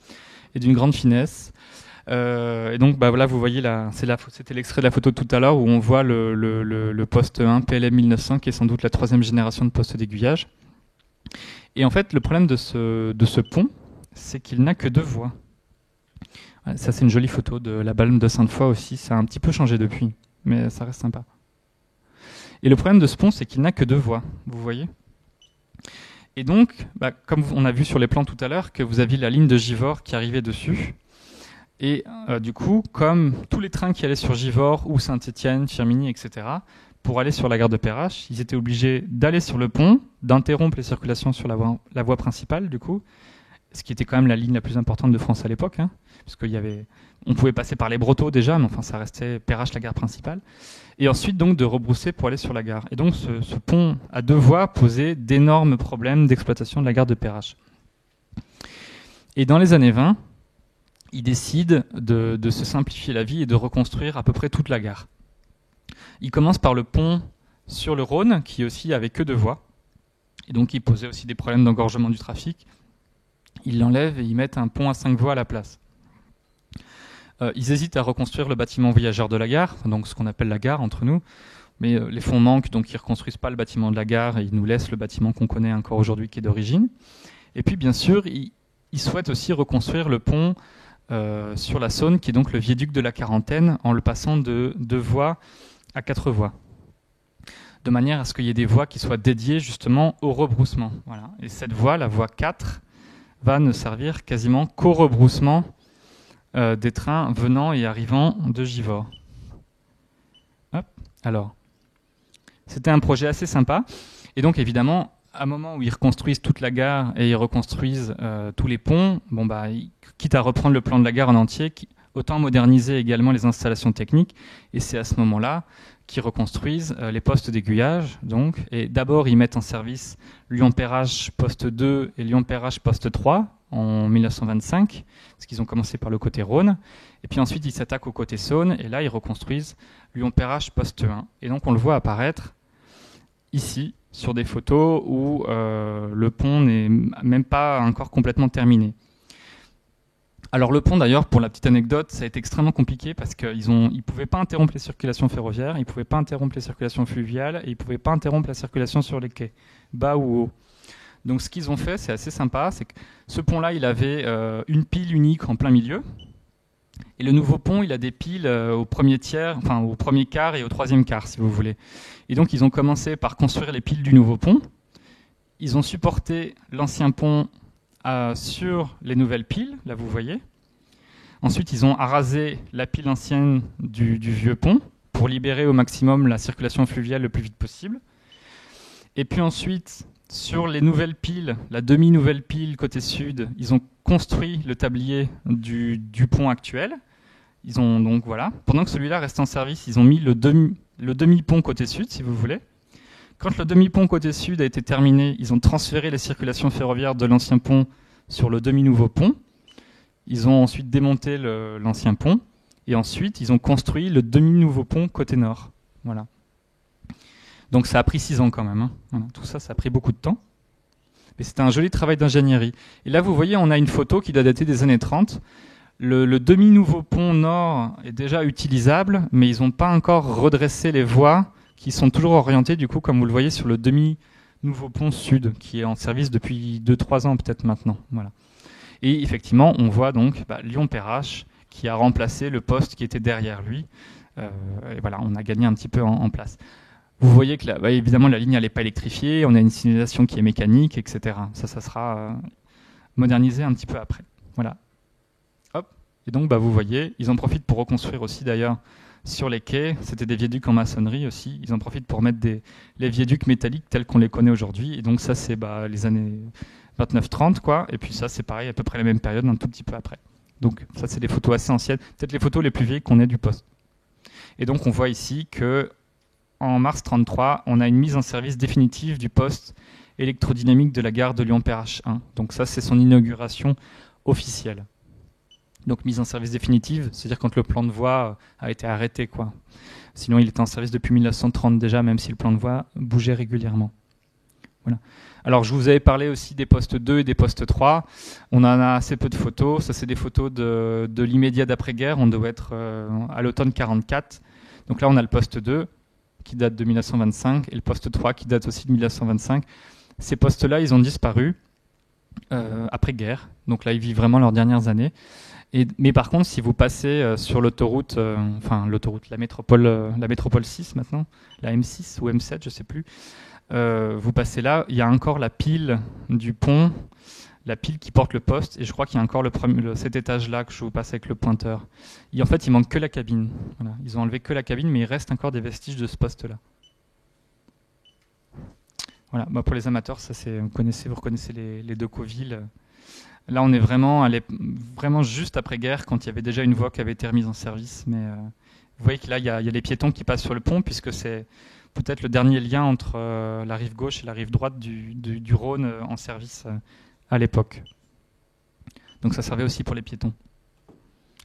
et d'une grande finesse. Et donc voilà, vous voyez c'était l'extrait de la photo de tout à l'heure où on voit le poste 1 PLM 1900 qui est sans doute la 3e génération de poste d'aiguillage. Et en fait, le problème de ce pont, c'est qu'il n'a que 2 voies. Ça, c'est une jolie photo de la Balme de Sainte-Foy aussi. Ça a un petit peu changé depuis, mais ça reste sympa. Et le problème de ce pont, c'est qu'il n'a que 2 voies, vous voyez. Et donc, comme on a vu sur les plans tout à l'heure, que vous aviez la ligne de Givors qui arrivait dessus. Et du coup, comme tous les trains qui allaient sur Givors ou Saint-Étienne, Firminy, etc., pour aller sur la gare de Perrache, ils étaient obligés d'aller sur le pont, d'interrompre les circulations sur la voie principale, du coup, ce qui était quand même la ligne la plus importante de France à l'époque, hein, parce on pouvait passer par les Brotteaux déjà, mais enfin ça restait Perrache la gare principale. Et ensuite donc de rebrousser pour aller sur la gare. Et donc ce pont à 2 voies posait d'énormes problèmes d'exploitation de la gare de Perrache. Et dans les années 20, ils décident de se simplifier la vie et de reconstruire à peu près toute la gare. Ils commencent par le pont sur le Rhône, qui aussi avait que 2 voies. Et donc il posait aussi des problèmes d'engorgement du trafic. Ils l'enlèvent et ils mettent un pont à 5 voies à la place. Ils hésitent à reconstruire le bâtiment voyageur de la gare, donc ce qu'on appelle la gare entre nous, mais les fonds manquent, donc ils ne reconstruisent pas le bâtiment de la gare et ils nous laissent le bâtiment qu'on connaît encore aujourd'hui qui est d'origine. Et puis bien sûr, ils souhaitent aussi reconstruire le pont sur la Saône, qui est donc le viaduc de la Quarantaine, en le passant de 2 voies à 4 voies, de manière à ce qu'il y ait des voies qui soient dédiées justement au rebroussement. Voilà. Et cette voie, la voie 4, va ne servir quasiment qu'au rebroussement des trains venant et arrivant de Givors. Hop. Alors, c'était un projet assez sympa. Et donc, évidemment, à un moment où ils reconstruisent toute la gare et ils reconstruisent tous les ponts, quitte à reprendre le plan de la gare en entier, autant moderniser également les installations techniques. Et c'est à ce moment-là qu'ils reconstruisent les postes d'aiguillage. Et d'abord, ils mettent en service Lyon-Perrache poste 2 et Lyon-Perrache poste 3 en 1925, parce qu'ils ont commencé par le côté Rhône. Et puis ensuite, ils s'attaquent au côté Saône, et là, ils reconstruisent Lyon-Perrache poste 1. Et donc, on le voit apparaître ici, sur des photos où le pont n'est même pas encore complètement terminé. Alors le pont d'ailleurs, pour la petite anecdote, ça a été extrêmement compliqué parce qu'ils ne pouvaient pas interrompre les circulations ferroviaires, ils ne pouvaient pas interrompre les circulations fluviales et ils ne pouvaient pas interrompre la circulation sur les quais, bas ou haut. Donc ce qu'ils ont fait, c'est assez sympa, c'est que ce pont-là, il avait une pile unique en plein milieu. Et le nouveau pont, il a des piles au premier tiers, enfin au premier quart et au 3e quart, si vous voulez. Et donc ils ont commencé par construire les piles du nouveau pont. Ils ont supporté l'ancien pont sur les nouvelles piles, là vous voyez. Ensuite, ils ont arasé la pile ancienne du vieux pont pour libérer au maximum la circulation fluviale le plus vite possible. Et puis ensuite, sur les nouvelles piles, la demi-nouvelle pile côté sud, ils ont construit le tablier du pont actuel. Ils ont donc voilà. Pendant que celui-là reste en service, ils ont mis le demi-pont côté sud, si vous voulez. Quand le demi-pont côté sud a été terminé, ils ont transféré les circulations ferroviaires de l'ancien pont sur le demi-nouveau pont. Ils ont ensuite démonté l'ancien pont et ensuite ils ont construit le demi-nouveau pont côté nord. Voilà. Donc ça a pris 6 ans quand même. Hein. Voilà. Tout ça, ça a pris beaucoup de temps. Mais c'était un joli travail d'ingénierie. Et là, vous voyez, on a une photo qui doit dater des années 30. Le demi-nouveau pont nord est déjà utilisable, mais ils n'ont pas encore redressé les voies qui sont toujours orientées, du coup, comme vous le voyez, sur le nouveau pont sud qui est en service depuis 2-3 ans peut-être maintenant. Voilà. Et effectivement, on voit donc Lyon-Perrache qui a remplacé le poste qui était derrière lui. Et voilà, on a gagné un petit peu en place. Vous voyez que là, évidemment, la ligne n'est pas électrifiée, on a une signalisation qui est mécanique, etc. Ça sera modernisé un petit peu après. Voilà. Hop. Et donc, vous voyez, ils en profitent pour reconstruire aussi d'ailleurs sur les quais. C'était des viaducs en maçonnerie aussi. Ils en profitent pour mettre les viaducs métalliques tels qu'on les connaît aujourd'hui. Et donc ça, c'est les années 29-30, quoi. Et puis ça, c'est pareil, à peu près la même période, un tout petit peu après. Donc ça, c'est des photos assez anciennes. Peut-être les photos les plus vieilles qu'on ait du poste. Et donc, on voit ici que en mars 33, on a une mise en service définitive du poste électrodynamique de la gare de Lyon-Perrache 1. Donc ça, c'est son inauguration officielle. Donc mise en service définitive, c'est-à-dire quand le plan de voie a été arrêté, quoi. Sinon, il était en service depuis 1930 déjà, même si le plan de voie bougeait régulièrement. Voilà. Alors, je vous avais parlé aussi des postes 2 et des postes 3. On en a assez peu de photos. Ça, c'est des photos de l'immédiat d'après-guerre. On doit être à l'automne 44. Donc là, on a le poste 2 qui date de 1925 et le poste 3 qui date aussi de 1925. Ces postes-là, ils ont disparu après-guerre. Donc là, ils vivent vraiment leurs dernières années. Mais par contre, si vous passez sur l'autoroute, la métropole 6 maintenant, la M6 ou M7, je ne sais plus, vous passez là, il y a encore la pile du pont, la pile qui porte le poste, et je crois qu'il y a encore cet étage-là que je vous passe avec le pointeur. En fait, il manque que la cabine. Voilà. Ils ont enlevé que la cabine, mais il reste encore des vestiges de ce poste-là. Voilà. Pour les amateurs, ça vous reconnaissez les deux Decauville. Là, on est vraiment juste après-guerre, quand il y avait déjà une voie qui avait été remise en service. Mais vous voyez que là, il y a les piétons qui passent sur le pont, puisque c'est peut-être le dernier lien entre la rive gauche et la rive droite du Rhône en service à l'époque. Donc ça servait aussi pour les piétons.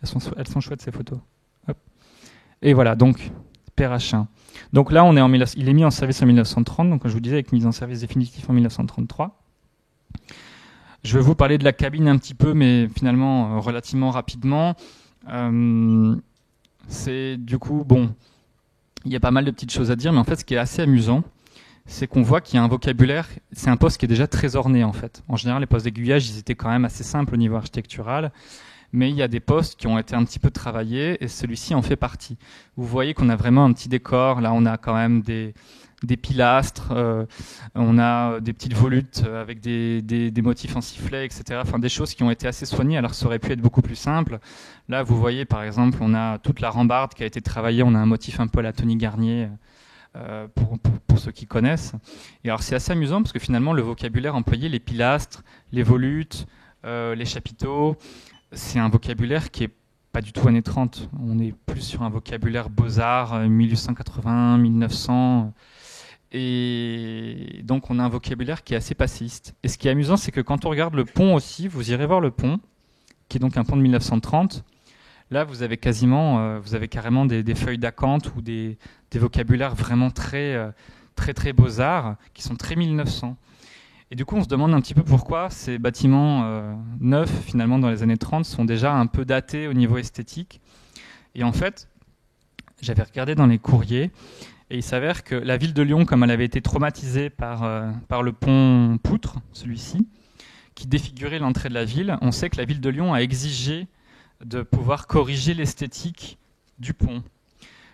Elles sont chouettes, ces photos. Hop. Et voilà, donc Perrache 1. Donc là, il est mis en service en 1930, donc comme je vous disais, avec mise en service définitive en 1933. Je vais vous parler de la cabine un petit peu, mais finalement relativement rapidement. C'est du coup, il y a pas mal de petites choses à dire, mais en fait, ce qui est assez amusant, c'est qu'on voit qu'il y a un vocabulaire, c'est un poste qui est déjà très orné en fait. En général, les postes d'aiguillage, ils étaient quand même assez simples au niveau architectural, mais il y a des postes qui ont été un petit peu travaillés, et celui-ci en fait partie. Vous voyez qu'on a vraiment un petit décor, là on a quand même des pilastres, on a des petites volutes avec des motifs en sifflet, etc. Enfin, des choses qui ont été assez soignées, alors que ça aurait pu être beaucoup plus simple. Là, vous voyez, par exemple, on a toute la rambarde qui a été travaillée, on a un motif un peu à la Tony Garnier, pour ceux qui connaissent. Et alors, c'est assez amusant, parce que finalement, le vocabulaire employé, les pilastres, les volutes, les chapiteaux, c'est un vocabulaire qui est pas du tout années 30. On est plus sur un vocabulaire beaux-arts, 1880, 1900... Et donc on a un vocabulaire qui est assez passéiste. Et ce qui est amusant, c'est que quand on regarde le pont aussi, vous irez voir le pont, qui est donc un pont de 1930. Là, vous avez carrément des feuilles d'acanthe ou des vocabulaires vraiment très beaux-arts, qui sont très 1900. Et du coup, on se demande un petit peu pourquoi ces bâtiments neufs, finalement, dans les années 30, sont déjà un peu datés au niveau esthétique. Et en fait, j'avais regardé dans les courriers, et il s'avère que la ville de Lyon, comme elle avait été traumatisée par le pont Poutre, celui-ci, qui défigurait l'entrée de la ville, on sait que la ville de Lyon a exigé de pouvoir corriger l'esthétique du pont.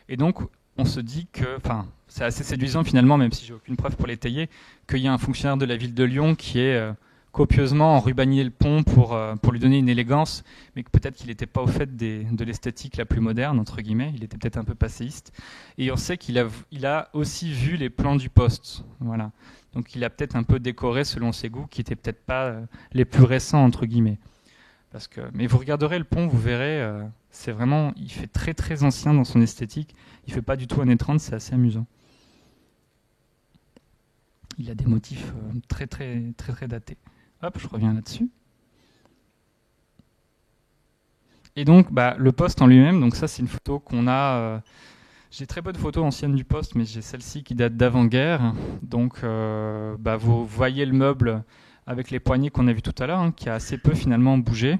Et donc, on se dit que, c'est assez séduisant finalement, même si j'ai aucune preuve pour l'étayer, qu'il y a un fonctionnaire de la ville de Lyon qui est copieusement enrubanier le pont pour lui donner une élégance, mais que peut-être qu'il n'était pas au fait de l'esthétique la plus moderne, entre guillemets, il était peut-être un peu passéiste. Et on sait qu'il a aussi vu les plans du poste. Voilà. Donc il a peut-être un peu décoré selon ses goûts, qui n'étaient peut-être pas les plus récents, entre guillemets. Mais vous regarderez le pont, vous verrez, il fait très très ancien dans son esthétique, il ne fait pas du tout années 30, c'est assez amusant. Il a des motifs très très très très datés. Hop, je reviens là-dessus. Et donc, le poste en lui-même, donc ça c'est une photo qu'on a... j'ai très peu de photos anciennes du poste, mais j'ai celle-ci qui date d'avant-guerre. Donc, vous voyez le meuble avec les poignées qu'on a vu tout à l'heure, qui a assez peu finalement bougé.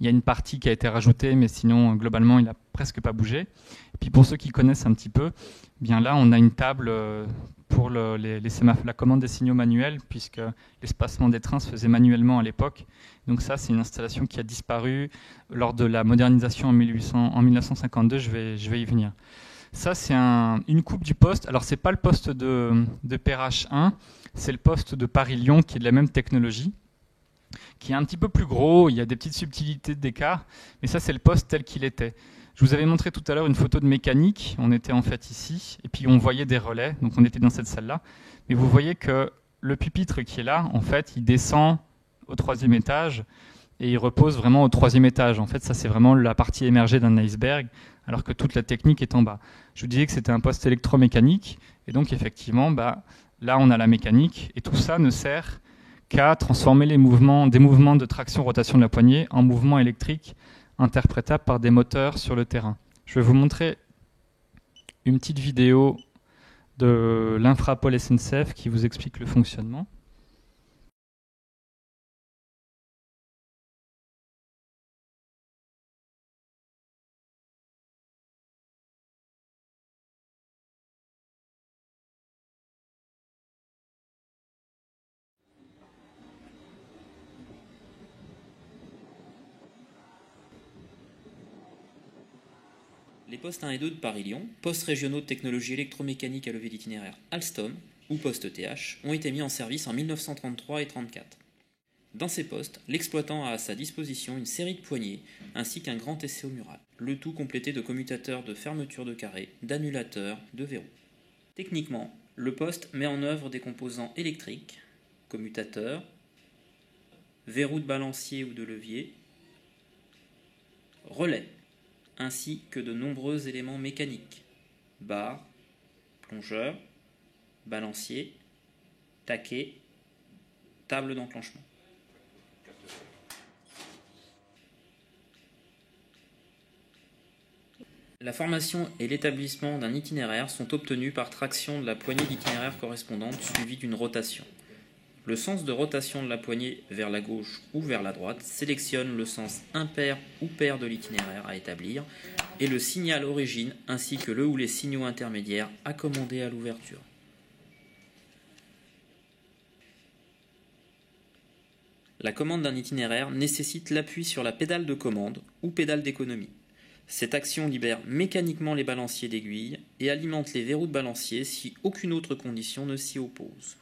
Il y a une partie qui a été rajoutée, mais sinon, globalement, il n'a presque pas bougé. Et puis pour ceux qui connaissent un petit peu, bien là, on a une table pour la commande des signaux manuels, puisque l'espacement des trains se faisait manuellement à l'époque. Donc ça, c'est une installation qui a disparu lors de la modernisation en 1952, je vais y venir. Ça, c'est une coupe du poste. Alors, c'est pas le poste de PRH1, c'est le poste de Paris-Lyon qui est de la même technologie, qui est un petit peu plus gros, il y a des petites subtilités d'écart, mais ça, c'est le poste tel qu'il était. Je vous avais montré tout à l'heure une photo de mécanique, on était en fait ici, et puis on voyait des relais, donc on était dans cette salle-là, mais vous voyez que le pupitre qui est là, en fait, il descend au 3e étage, et il repose vraiment au 3e étage. En fait, ça, c'est vraiment la partie émergée d'un iceberg, alors que toute la technique est en bas. Je vous disais que c'était un poste électromécanique, et donc effectivement, là, on a la mécanique, et tout ça ne sert qu'à transformer des mouvements de traction-rotation de la poignée en mouvements électriques interprétables par des moteurs sur le terrain. Je vais vous montrer une petite vidéo de l'Infrapol SNCF qui vous explique le fonctionnement. Les postes 1 et 2 de Paris-Lyon, postes régionaux de technologie électromécanique à levée d'itinéraire Alstom, ou poste TH, ont été mis en service en 1933 et 1934. Dans ces postes, l'exploitant a à sa disposition une série de poignées, ainsi qu'un grand SCO mural, le tout complété de commutateurs de fermeture de carré, d'annulateurs, de verrous. Techniquement, le poste met en œuvre des composants électriques, commutateurs, verrous de balancier ou de levier, relais, ainsi que de nombreux éléments mécaniques, barres, plongeurs, balanciers, taquets, table d'enclenchement. La formation et l'établissement d'un itinéraire sont obtenus par traction de la poignée d'itinéraire correspondante suivie d'une rotation. Le sens de rotation de la poignée vers la gauche ou vers la droite sélectionne le sens impair ou pair de l'itinéraire à établir et le signal origine ainsi que le ou les signaux intermédiaires à commander à l'ouverture. La commande d'un itinéraire nécessite l'appui sur la pédale de commande ou pédale d'économie. Cette action libère mécaniquement les balanciers d'aiguille et alimente les verrous de balancier si aucune autre condition ne s'y oppose.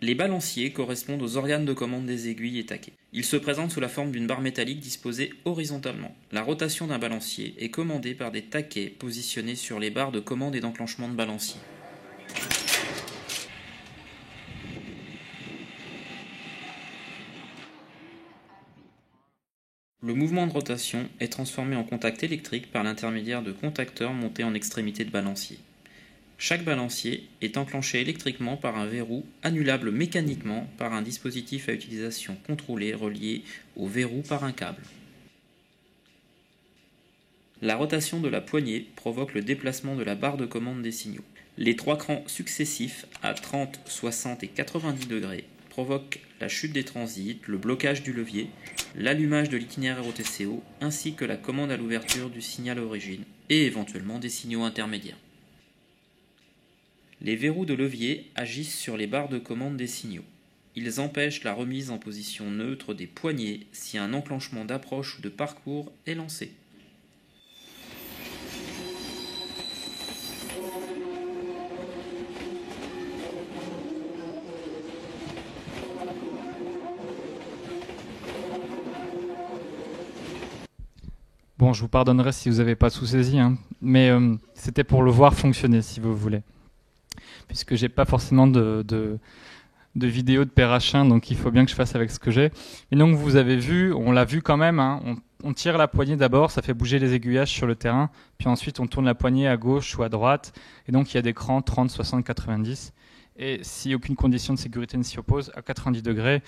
Les balanciers correspondent aux organes de commande des aiguilles et taquets. Ils se présentent sous la forme d'une barre métallique disposée horizontalement. La rotation d'un balancier est commandée par des taquets positionnés sur les barres de commande et d'enclenchement de balancier. Le mouvement de rotation est transformé en contact électrique par l'intermédiaire de contacteurs montés en extrémité de balancier. Chaque balancier est enclenché électriquement par un verrou annulable mécaniquement par un dispositif à utilisation contrôlée relié au verrou par un câble. La rotation de la poignée provoque le déplacement de la barre de commande des signaux. Les trois crans successifs à 30, 60 et 90 degrés provoquent la chute des transits, le blocage du levier, l'allumage de l'itinéraire au TCO ainsi que la commande à l'ouverture du signal origine et éventuellement des signaux intermédiaires. Les verrous de levier agissent sur les barres de commande des signaux. Ils empêchent la remise en position neutre des poignées si un enclenchement d'approche ou de parcours est lancé. Bon, je vous pardonnerai si vous n'avez pas tout saisi, hein, mais c'était pour le voir fonctionner, si vous voulez. Puisque j'ai pas forcément de vidéo de PRH1, donc il faut bien que je fasse avec ce que j'ai. Et donc vous avez vu, on l'a vu quand même, hein, on tire la poignée d'abord, ça fait bouger les aiguillages sur le terrain, puis ensuite on tourne la poignée à gauche ou à droite, et donc il y a des crans 30, 60, 90. Et si aucune condition de sécurité ne s'y oppose, à 90 degrés,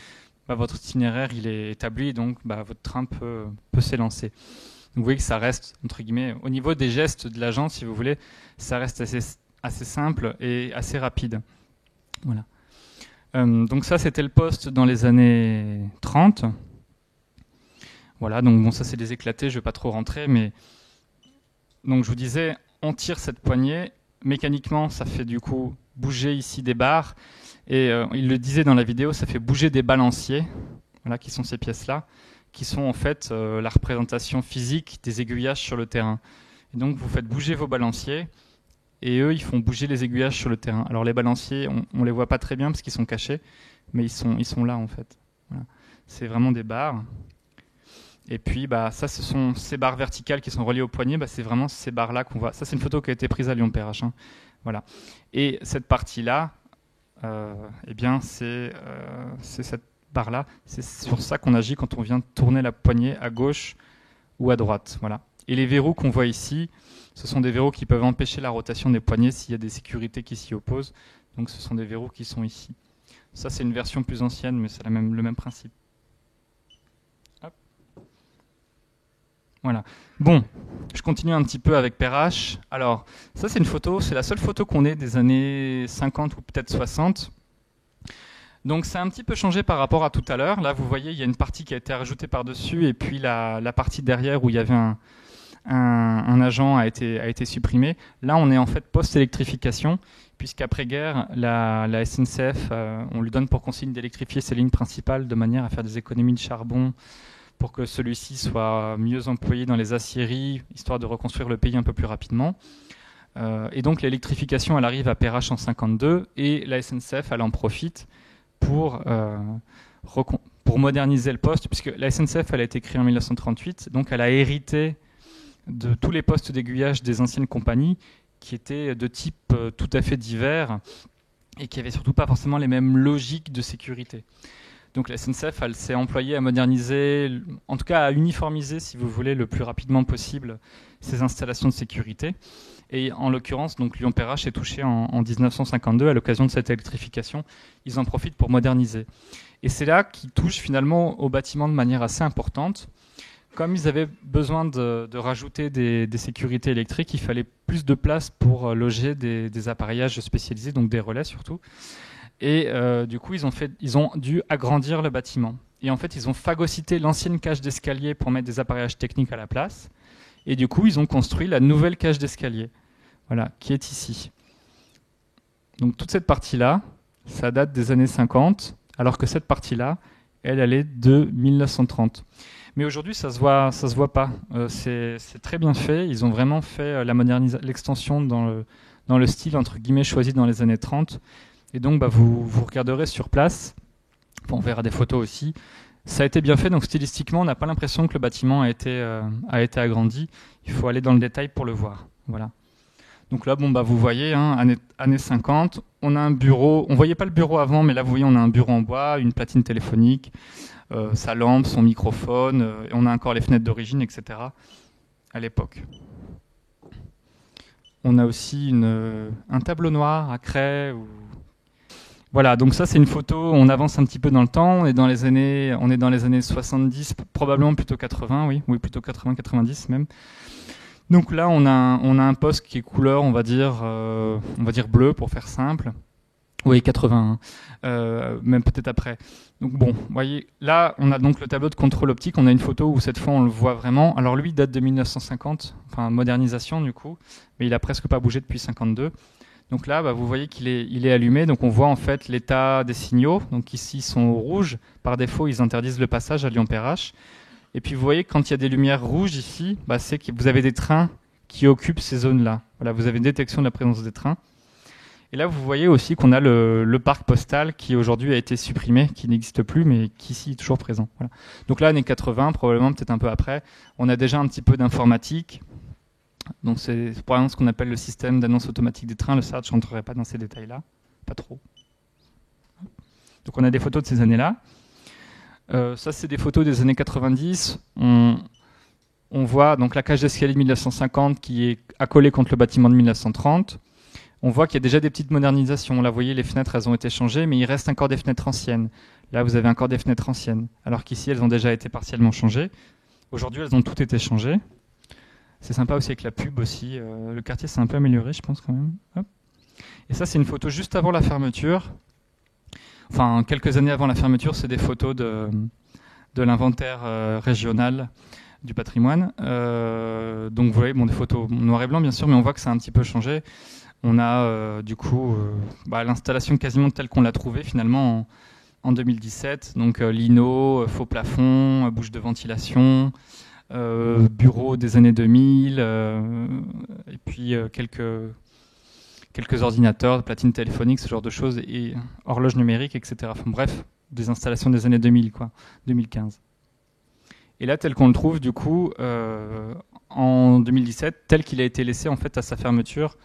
votre itinéraire il est établi, donc votre train peut s'élancer. Donc vous voyez que ça reste, entre guillemets, au niveau des gestes de l'agent, si vous voulez, ça reste assez simple et assez rapide. Voilà. Donc ça, c'était le poste dans les années 30. Voilà, donc bon, ça c'est des éclatés, je ne vais pas trop rentrer, mais donc je vous disais, on tire cette poignée mécaniquement, ça fait du coup bouger ici des barres. Et il le disait dans la vidéo, ça fait bouger des balanciers, voilà, qui sont ces pièces-là, qui sont en fait la représentation physique des aiguillages sur le terrain. Et donc vous faites bouger vos balanciers, et eux, ils font bouger les aiguillages sur le terrain. Alors les balanciers, on les voit pas très bien parce qu'ils sont cachés, mais ils sont là en fait. Voilà. C'est vraiment des barres. Et puis ça, ce sont ces barres verticales qui sont reliées au poignet. C'est vraiment ces barres-là qu'on voit. Ça, c'est une photo qui a été prise à Lyon-Perrache. Hein. Voilà. Et cette partie-là, eh bien, c'est cette barre-là. C'est sur ça qu'on agit quand on vient tourner la poignée à gauche ou à droite. Voilà. Et les verrous qu'on voit ici, ce sont des verrous qui peuvent empêcher la rotation des poignets s'il y a des sécurités qui s'y opposent. Donc, ce sont des verrous qui sont ici. Ça, c'est une version plus ancienne, mais c'est le même principe. Hop. Voilà. Bon, je continue un petit peu avec Perrache. Alors, ça, c'est une photo, c'est la seule photo qu'on ait des années 50 ou peut-être 60. Donc, ça a un petit peu changé par rapport à tout à l'heure. Là, vous voyez, il y a une partie qui a été rajoutée par-dessus, et puis la partie derrière où il y avait un agent a été supprimé. Là, on est en fait post-électrification, puisqu'après-guerre, la SNCF, on lui donne pour consigne d'électrifier ses lignes principales de manière à faire des économies de charbon pour que celui-ci soit mieux employé dans les aciéries, histoire de reconstruire le pays un peu plus rapidement. Et donc l'électrification, elle arrive à Perrache en 52, et la SNCF, elle en profite pour moderniser le poste, puisque la SNCF, elle a été créée en 1938, donc elle a hérité de tous les postes d'aiguillage des anciennes compagnies qui étaient de type tout à fait divers et qui n'avaient surtout pas forcément les mêmes logiques de sécurité. Donc la SNCF, elle s'est employée à moderniser, en tout cas à uniformiser, si vous voulez, le plus rapidement possible ces installations de sécurité. Et en l'occurrence, donc Lyon-Perrache est touché en 1952 à l'occasion de cette électrification. Ils en profitent pour moderniser. Et c'est là qu'ils touchent finalement au bâtiment de manière assez importante. Comme ils avaient besoin de rajouter des sécurités électriques, il fallait plus de place pour loger des appareillages spécialisés, donc des relais surtout. Et du coup, ils ont dû agrandir le bâtiment. Et en fait, ils ont phagocyté l'ancienne cage d'escalier pour mettre des appareillages techniques à la place. Et du coup, ils ont construit la nouvelle cage d'escalier, voilà, qui est ici. Donc toute cette partie-là, ça date des années 50, alors que cette partie-là, elle est de 1930. Mais aujourd'hui, ça se voit pas. C'est très bien fait. Ils ont vraiment fait l'extension dans le style entre guillemets choisi dans les années 30. Et donc, vous regarderez sur place. Enfin, on verra des photos aussi. Ça a été bien fait. Donc, stylistiquement, on n'a pas l'impression que le bâtiment a été agrandi. Il faut aller dans le détail pour le voir. Voilà. Donc là, vous voyez, années 50. On a un bureau. On voyait pas le bureau avant, mais là, vous voyez, on a un bureau en bois, une platine téléphonique. Sa lampe, son microphone, et on a encore les fenêtres d'origine, etc. à l'époque. On a aussi un tableau noir à craie. Voilà, donc ça c'est une photo, on avance un petit peu dans le temps, on est dans les années 70, probablement plutôt 80, oui plutôt 80, 90 même. Donc là on a un poste qui est couleur, on va dire bleu pour faire simple. Oui, 80, même peut-être après. Donc bon, vous voyez, là, on a donc le tableau de contrôle optique. On a une photo où cette fois, on le voit vraiment. Alors lui, date de 1950, enfin modernisation du coup, mais il a presque pas bougé depuis 52. Donc là, vous voyez qu'il est allumé. Donc on voit en fait l'état des signaux. Donc ici, ils sont rouges. Par défaut, ils interdisent le passage à Lyon-Perrache. Et puis vous voyez, quand il y a des lumières rouges ici, c'est que vous avez des trains qui occupent ces zones-là. Voilà, vous avez une détection de la présence des trains. Et là, vous voyez aussi qu'on a le parc postal qui aujourd'hui a été supprimé, qui n'existe plus, mais qui ici est toujours présent. Voilà. Donc là, années 80, probablement peut-être un peu après, on a déjà un petit peu d'informatique. Donc c'est probablement ce qu'on appelle le système d'annonce automatique des trains. Le SART, je ne rentrerai pas dans ces détails-là, pas trop. Donc on a des photos de ces années-là. Ça, c'est des photos des années 90. On voit donc la cage d'escalier de 1950 qui est accolée contre le bâtiment de 1930. On voit qu'il y a déjà des petites modernisations. Là, vous voyez, les fenêtres, elles ont été changées, mais il reste encore des fenêtres anciennes. Là, vous avez encore des fenêtres anciennes, alors qu'ici, elles ont déjà été partiellement changées. Aujourd'hui, elles ont toutes été changées. C'est sympa aussi avec la pub aussi. Le quartier s'est un peu amélioré, je pense, quand même. Hop. Et ça, c'est une photo juste avant la fermeture. Enfin, quelques années avant la fermeture, c'est des photos de l'inventaire régional du patrimoine. Donc, vous voyez, des photos noir et blanc, bien sûr, mais on voit que ça a un petit peu changé. on a du coup l'installation quasiment telle qu'on l'a trouvée finalement en 2017. Donc lino, faux plafond, bouche de ventilation, bureau des années 2000, et puis quelques ordinateurs, platines téléphoniques, ce genre de choses, et horloges numériques, etc. Enfin bref, des installations des années 2000, 2015. Et là, tel qu'on le trouve, du coup, en 2017, tel qu'il a été laissé en fait à sa fermeture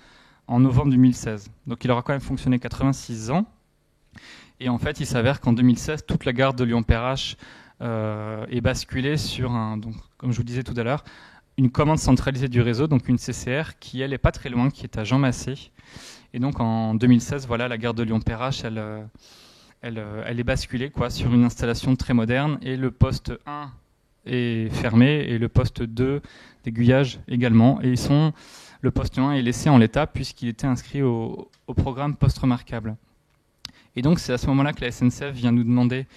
en novembre 2016. Donc il aura quand même fonctionné 86 ans. Et en fait, il s'avère qu'en 2016, toute la gare de Lyon-Perrache est basculée sur donc, comme je vous disais tout à l'heure, une commande centralisée du réseau, donc une CCR, qui elle est pas très loin, qui est à Jean Massé. Et donc en 2016, voilà, la gare de Lyon-Perrache, elle est basculée sur une installation très moderne, et le poste 1 est fermé, et le poste 2 d'aiguillage également. Et le poste 1 est laissé en l'état, puisqu'il était inscrit au programme Poste Remarquable. Et donc c'est à ce moment-là que la SNCF vient nous demander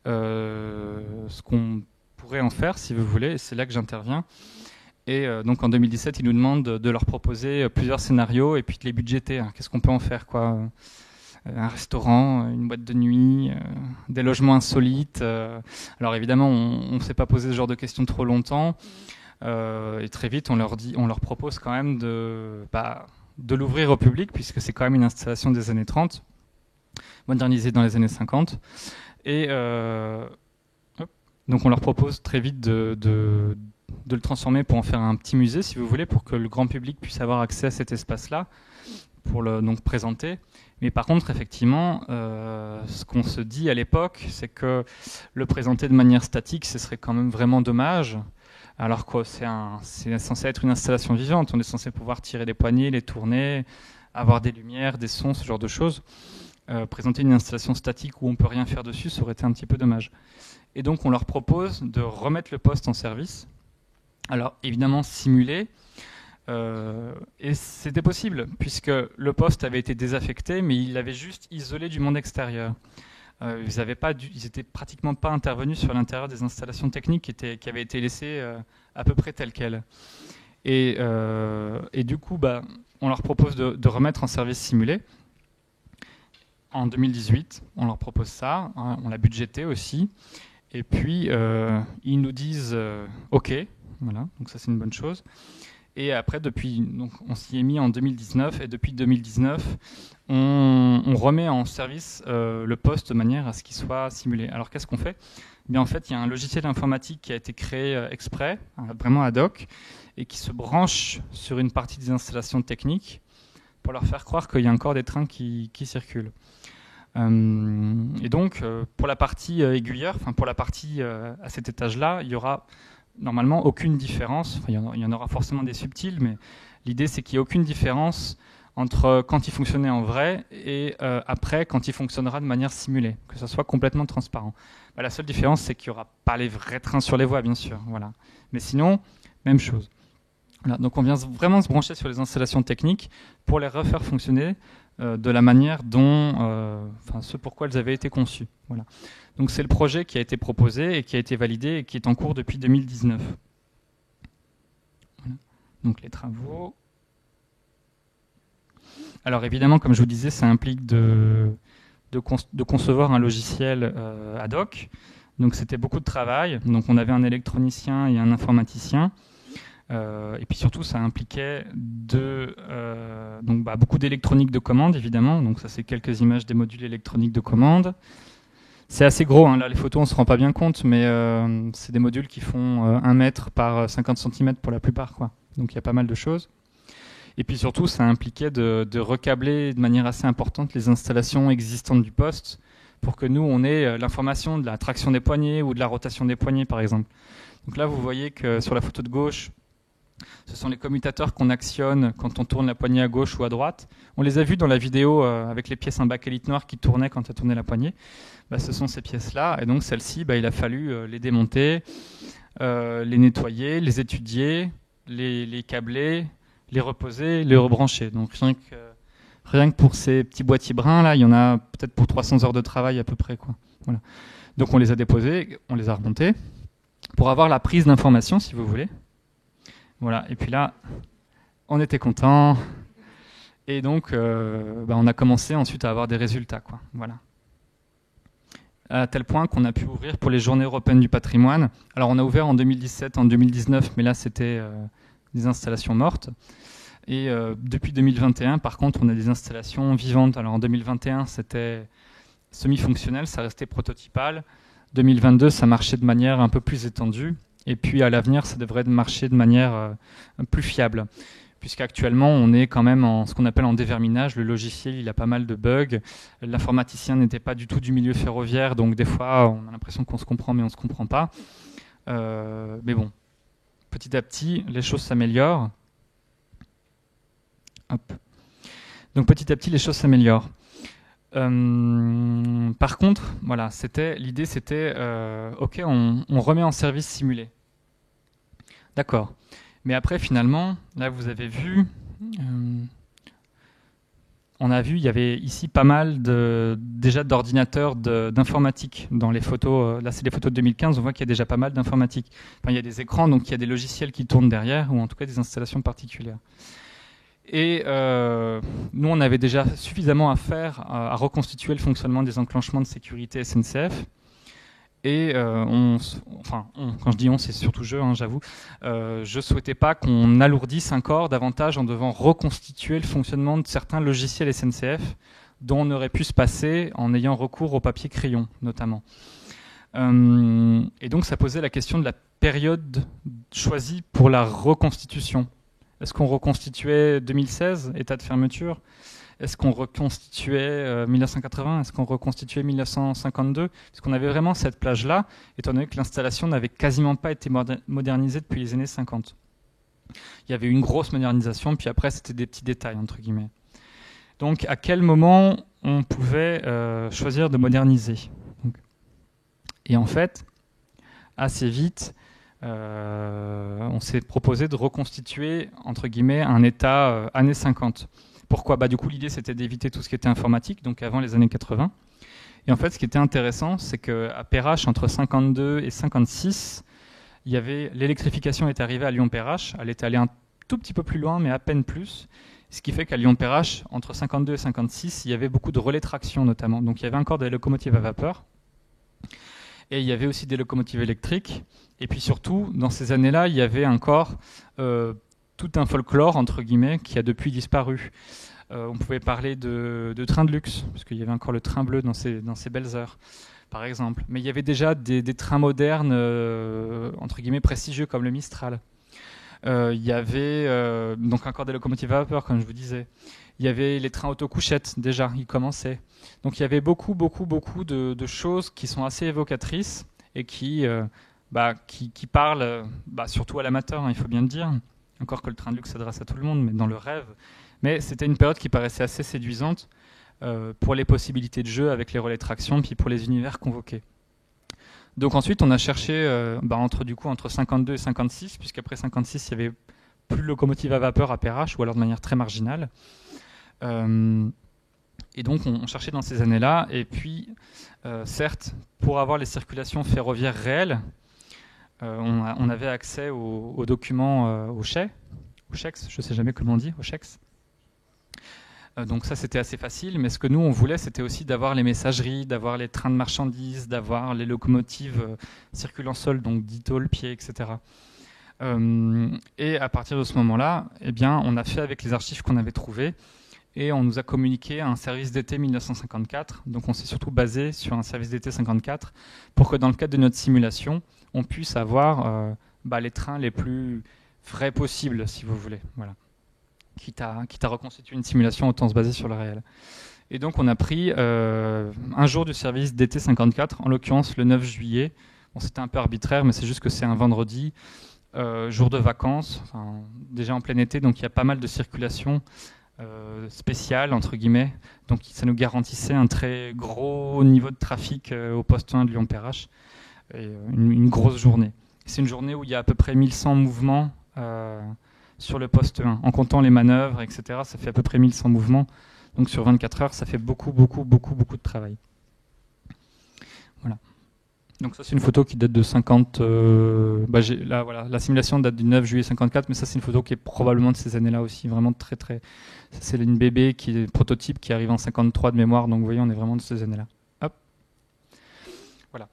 ce qu'on pourrait en faire, si vous voulez, et c'est là que j'interviens. Et donc en 2017, ils nous demandent de leur proposer plusieurs scénarios et puis de les budgéter. Qu'est-ce qu'on peut en faire, quoi ? Un restaurant, une boîte de nuit, des logements insolites. Alors évidemment, on ne s'est pas posé ce genre de questions trop longtemps. Et très vite, on leur propose quand même de l'ouvrir au public, puisque c'est quand même une installation des années 30, modernisée dans les années 50. Et donc on leur propose très vite de le transformer pour en faire un petit musée, si vous voulez, pour que le grand public puisse avoir accès à cet espace-là, pour le donc présenter. Mais par contre, effectivement, ce qu'on se dit à l'époque, c'est que le présenter de manière statique, ce serait quand même vraiment dommage, alors que c'est censé être une installation vivante. On est censé pouvoir tirer des poignées, les tourner, avoir des lumières, des sons, ce genre de choses. Présenter une installation statique où on ne peut rien faire dessus, ça aurait été un petit peu dommage. Et donc, on leur propose de remettre le poste en service. Alors, évidemment, simulé. Et c'était possible, puisque le poste avait été désaffecté, mais il l'avait juste isolé du monde extérieur. Ils n'étaient pratiquement pas intervenus sur l'intérieur des installations techniques qui avaient été laissées à peu près telles quelles. Et du coup, on leur propose de remettre en service simulé. En 2018, on leur propose ça, on l'a budgété aussi. Et puis, ils nous disent OK, voilà, donc ça c'est une bonne chose. Et après, donc, on s'y est mis en 2019, et depuis 2019, on remet en service le poste de manière à ce qu'il soit simulé. Alors qu'est-ce qu'on fait ? Bien, en fait, il y a un logiciel informatique qui a été créé exprès, vraiment ad hoc, et qui se branche sur une partie des installations techniques pour leur faire croire qu'il y a encore des trains qui circulent. Et donc, pour la partie aiguilleur, pour la partie à cet étage-là, il y aura normalement aucune différence. Il y en aura forcément des subtils, mais l'idée c'est qu'il n'y ait aucune différence entre quand il fonctionnait en vrai et après quand il fonctionnera de manière simulée, que ça soit complètement transparent. La seule différence c'est qu'il n'y aura pas les vrais trains sur les voies, bien sûr. Voilà. Mais sinon, même chose. Voilà. Donc on vient vraiment se brancher sur les installations techniques pour les refaire fonctionner de la manière dont, ce pourquoi elles avaient été conçues. Voilà. Donc c'est le projet qui a été proposé et qui a été validé et qui est en cours depuis 2019. Voilà. Donc les travaux. Alors évidemment, comme je vous disais, ça implique de concevoir un logiciel ad hoc. Donc c'était beaucoup de travail. Donc on avait un électronicien et un informaticien. Et puis surtout, ça impliquait beaucoup d'électronique de commande, évidemment. Donc ça, c'est quelques images des modules électroniques de commande. C'est assez gros, là, les photos, on ne se rend pas bien compte, mais c'est des modules qui font 1 mètre par 50 cm pour la plupart, quoi. Donc il y a pas mal de choses. Et puis surtout, ça impliquait de recabler de manière assez importante les installations existantes du poste pour que nous, on ait l'information de la traction des poignées ou de la rotation des poignées, par exemple. Donc là, vous voyez que sur la photo de gauche, ce sont les commutateurs qu'on actionne quand on tourne la poignée à gauche ou à droite. On les a vus dans la vidéo avec les pièces en bakélite noire qui tournaient quand on tournait la poignée. Ce sont ces pièces-là. Et donc celles-ci, il a fallu les démonter, les nettoyer, les étudier, les câbler, les reposer, les rebrancher. Donc rien que pour ces petits boîtiers bruns, là, il y en a peut-être pour 300 heures de travail à peu près, quoi. Voilà. Donc on les a déposés, on les a remontés pour avoir la prise d'information, si vous voulez. Voilà, et puis là, on était content. Et donc, on a commencé ensuite à avoir des résultats, quoi. Voilà. À tel point qu'on a pu ouvrir pour les Journées européennes du patrimoine. Alors, on a ouvert en 2017, en 2019, mais là, c'était des installations mortes. Et depuis 2021, par contre, on a des installations vivantes. Alors, en 2021, c'était semi-fonctionnel, ça restait prototypal. 2022, ça marchait de manière un peu plus étendue. Et puis, à l'avenir, ça devrait marcher de manière plus fiable. Puisqu'actuellement, on est quand même en ce qu'on appelle en déverminage. Le logiciel, il a pas mal de bugs. L'informaticien n'était pas du tout du milieu ferroviaire, donc des fois, on a l'impression qu'on se comprend, mais on ne se comprend pas. Mais bon, petit à petit, les choses s'améliorent. Hop. Donc petit à petit, les choses s'améliorent. Par contre, voilà, l'idée, c'était, ok, on remet en service simulé. D'accord. Mais après, finalement, là, vous avez vu, on a vu, il y avait ici pas mal déjà d'ordinateurs d'informatique dans les photos. Là, c'est les photos de 2015, on voit qu'il y a déjà pas mal d'informatique. Enfin, il y a des écrans, donc il y a des logiciels qui tournent derrière, ou en tout cas des installations particulières. Et nous, on avait déjà suffisamment à faire à reconstituer le fonctionnement des enclenchements de sécurité SNCF. Et quand je dis on, c'est surtout j'avoue, je souhaitais pas qu'on alourdisse encore davantage en devant reconstituer le fonctionnement de certains logiciels SNCF dont on aurait pu se passer en ayant recours au papier crayon, notamment. Et donc, ça posait la question de la période choisie pour la reconstitution. Est-ce qu'on reconstituait 2016, état de fermeture ? Est-ce qu'on reconstituait 1980 ? Est-ce qu'on reconstituait 1952 ? Parce qu'on avait vraiment cette plage-là, étant donné que l'installation n'avait quasiment pas été modernisée depuis les années 50. Il y avait une grosse modernisation, puis après, c'était des petits détails, entre guillemets. Donc, à quel moment on pouvait choisir de moderniser ? Et en fait, assez vite, on s'est proposé de reconstituer, entre guillemets, un état années 50. Pourquoi ? Du coup, l'idée, c'était d'éviter tout ce qui était informatique, donc avant les années 80. Et en fait, ce qui était intéressant, c'est qu'à Perrache, entre 52 et 56, l'électrification est arrivée à Lyon-Perrache. Elle est allée un tout petit peu plus loin, mais à peine plus. Ce qui fait qu'à Lyon-Perrache, entre 52 et 56, il y avait beaucoup de relais traction, notamment. Donc, il y avait encore des locomotives à vapeur. Et il y avait aussi des locomotives électriques. Et puis surtout, dans ces années-là, il y avait encore tout un folklore, entre guillemets, qui a depuis disparu. On pouvait parler de trains de luxe, parce qu'il y avait encore le train bleu dans ces belles heures, par exemple. Mais il y avait déjà des trains modernes, entre guillemets, prestigieux, comme le Mistral. Il y avait donc encore des locomotives à vapeur, comme je vous disais. Il y avait les trains autocouchettes, déjà, ils commençaient. Donc il y avait beaucoup de choses qui sont assez évocatrices et qui parlent surtout à l'amateur, il faut bien le dire. Encore que le train de luxe s'adresse à tout le monde, mais dans le rêve. Mais c'était une période qui paraissait assez séduisante pour les possibilités de jeu avec les relais de traction, puis pour les univers convoqués. Donc ensuite, on a cherché entre 52 et 56, puisqu'après 56, il n'y avait plus de locomotive à vapeur à Perrache, ou alors de manière très marginale. Et donc, on cherchait dans ces années-là. Et puis, certes, pour avoir les circulations ferroviaires réelles, on avait accès aux documents au CHEX, je ne sais jamais comment on dit, au CHEX. Donc ça, c'était assez facile. Mais ce que nous, on voulait, c'était aussi d'avoir les messageries, d'avoir les trains de marchandises, d'avoir les locomotives circulant sol, donc dit tôle, pied, etc. Et à partir de ce moment-là, on a fait avec les archives qu'on avait trouvées et on nous a communiqué un service d'été 1954. Donc on s'est surtout basé sur un service d'été 54 pour que dans le cadre de notre simulation, on puisse avoir les trains les plus vrais possibles, si vous voulez. Voilà. Quitte à reconstituer une simulation, autant se baser sur le réel. Et donc on a pris un jour du service d'été 54, en l'occurrence le 9 juillet. Bon, c'était un peu arbitraire, mais c'est juste que c'est un vendredi, jour de vacances, déjà en plein été, donc il y a pas mal de circulation spéciale, entre guillemets. Donc ça nous garantissait un très gros niveau de trafic au poste 1 de Lyon-Perrache, et une grosse journée. C'est une journée où il y a à peu près 1100 mouvements sur le poste 1. En comptant les manœuvres, etc., ça fait à peu près 1100 mouvements. Donc sur 24 heures, ça fait beaucoup de travail. Voilà. Donc ça c'est une photo qui date de 50. Là voilà, la simulation date du 9 juillet 54, mais ça c'est une photo qui est probablement de ces années-là aussi, vraiment très très. C'est une bébé qui est prototype qui arrive en 53 de mémoire, donc vous voyez on est vraiment de ces années-là. Hop. Voilà.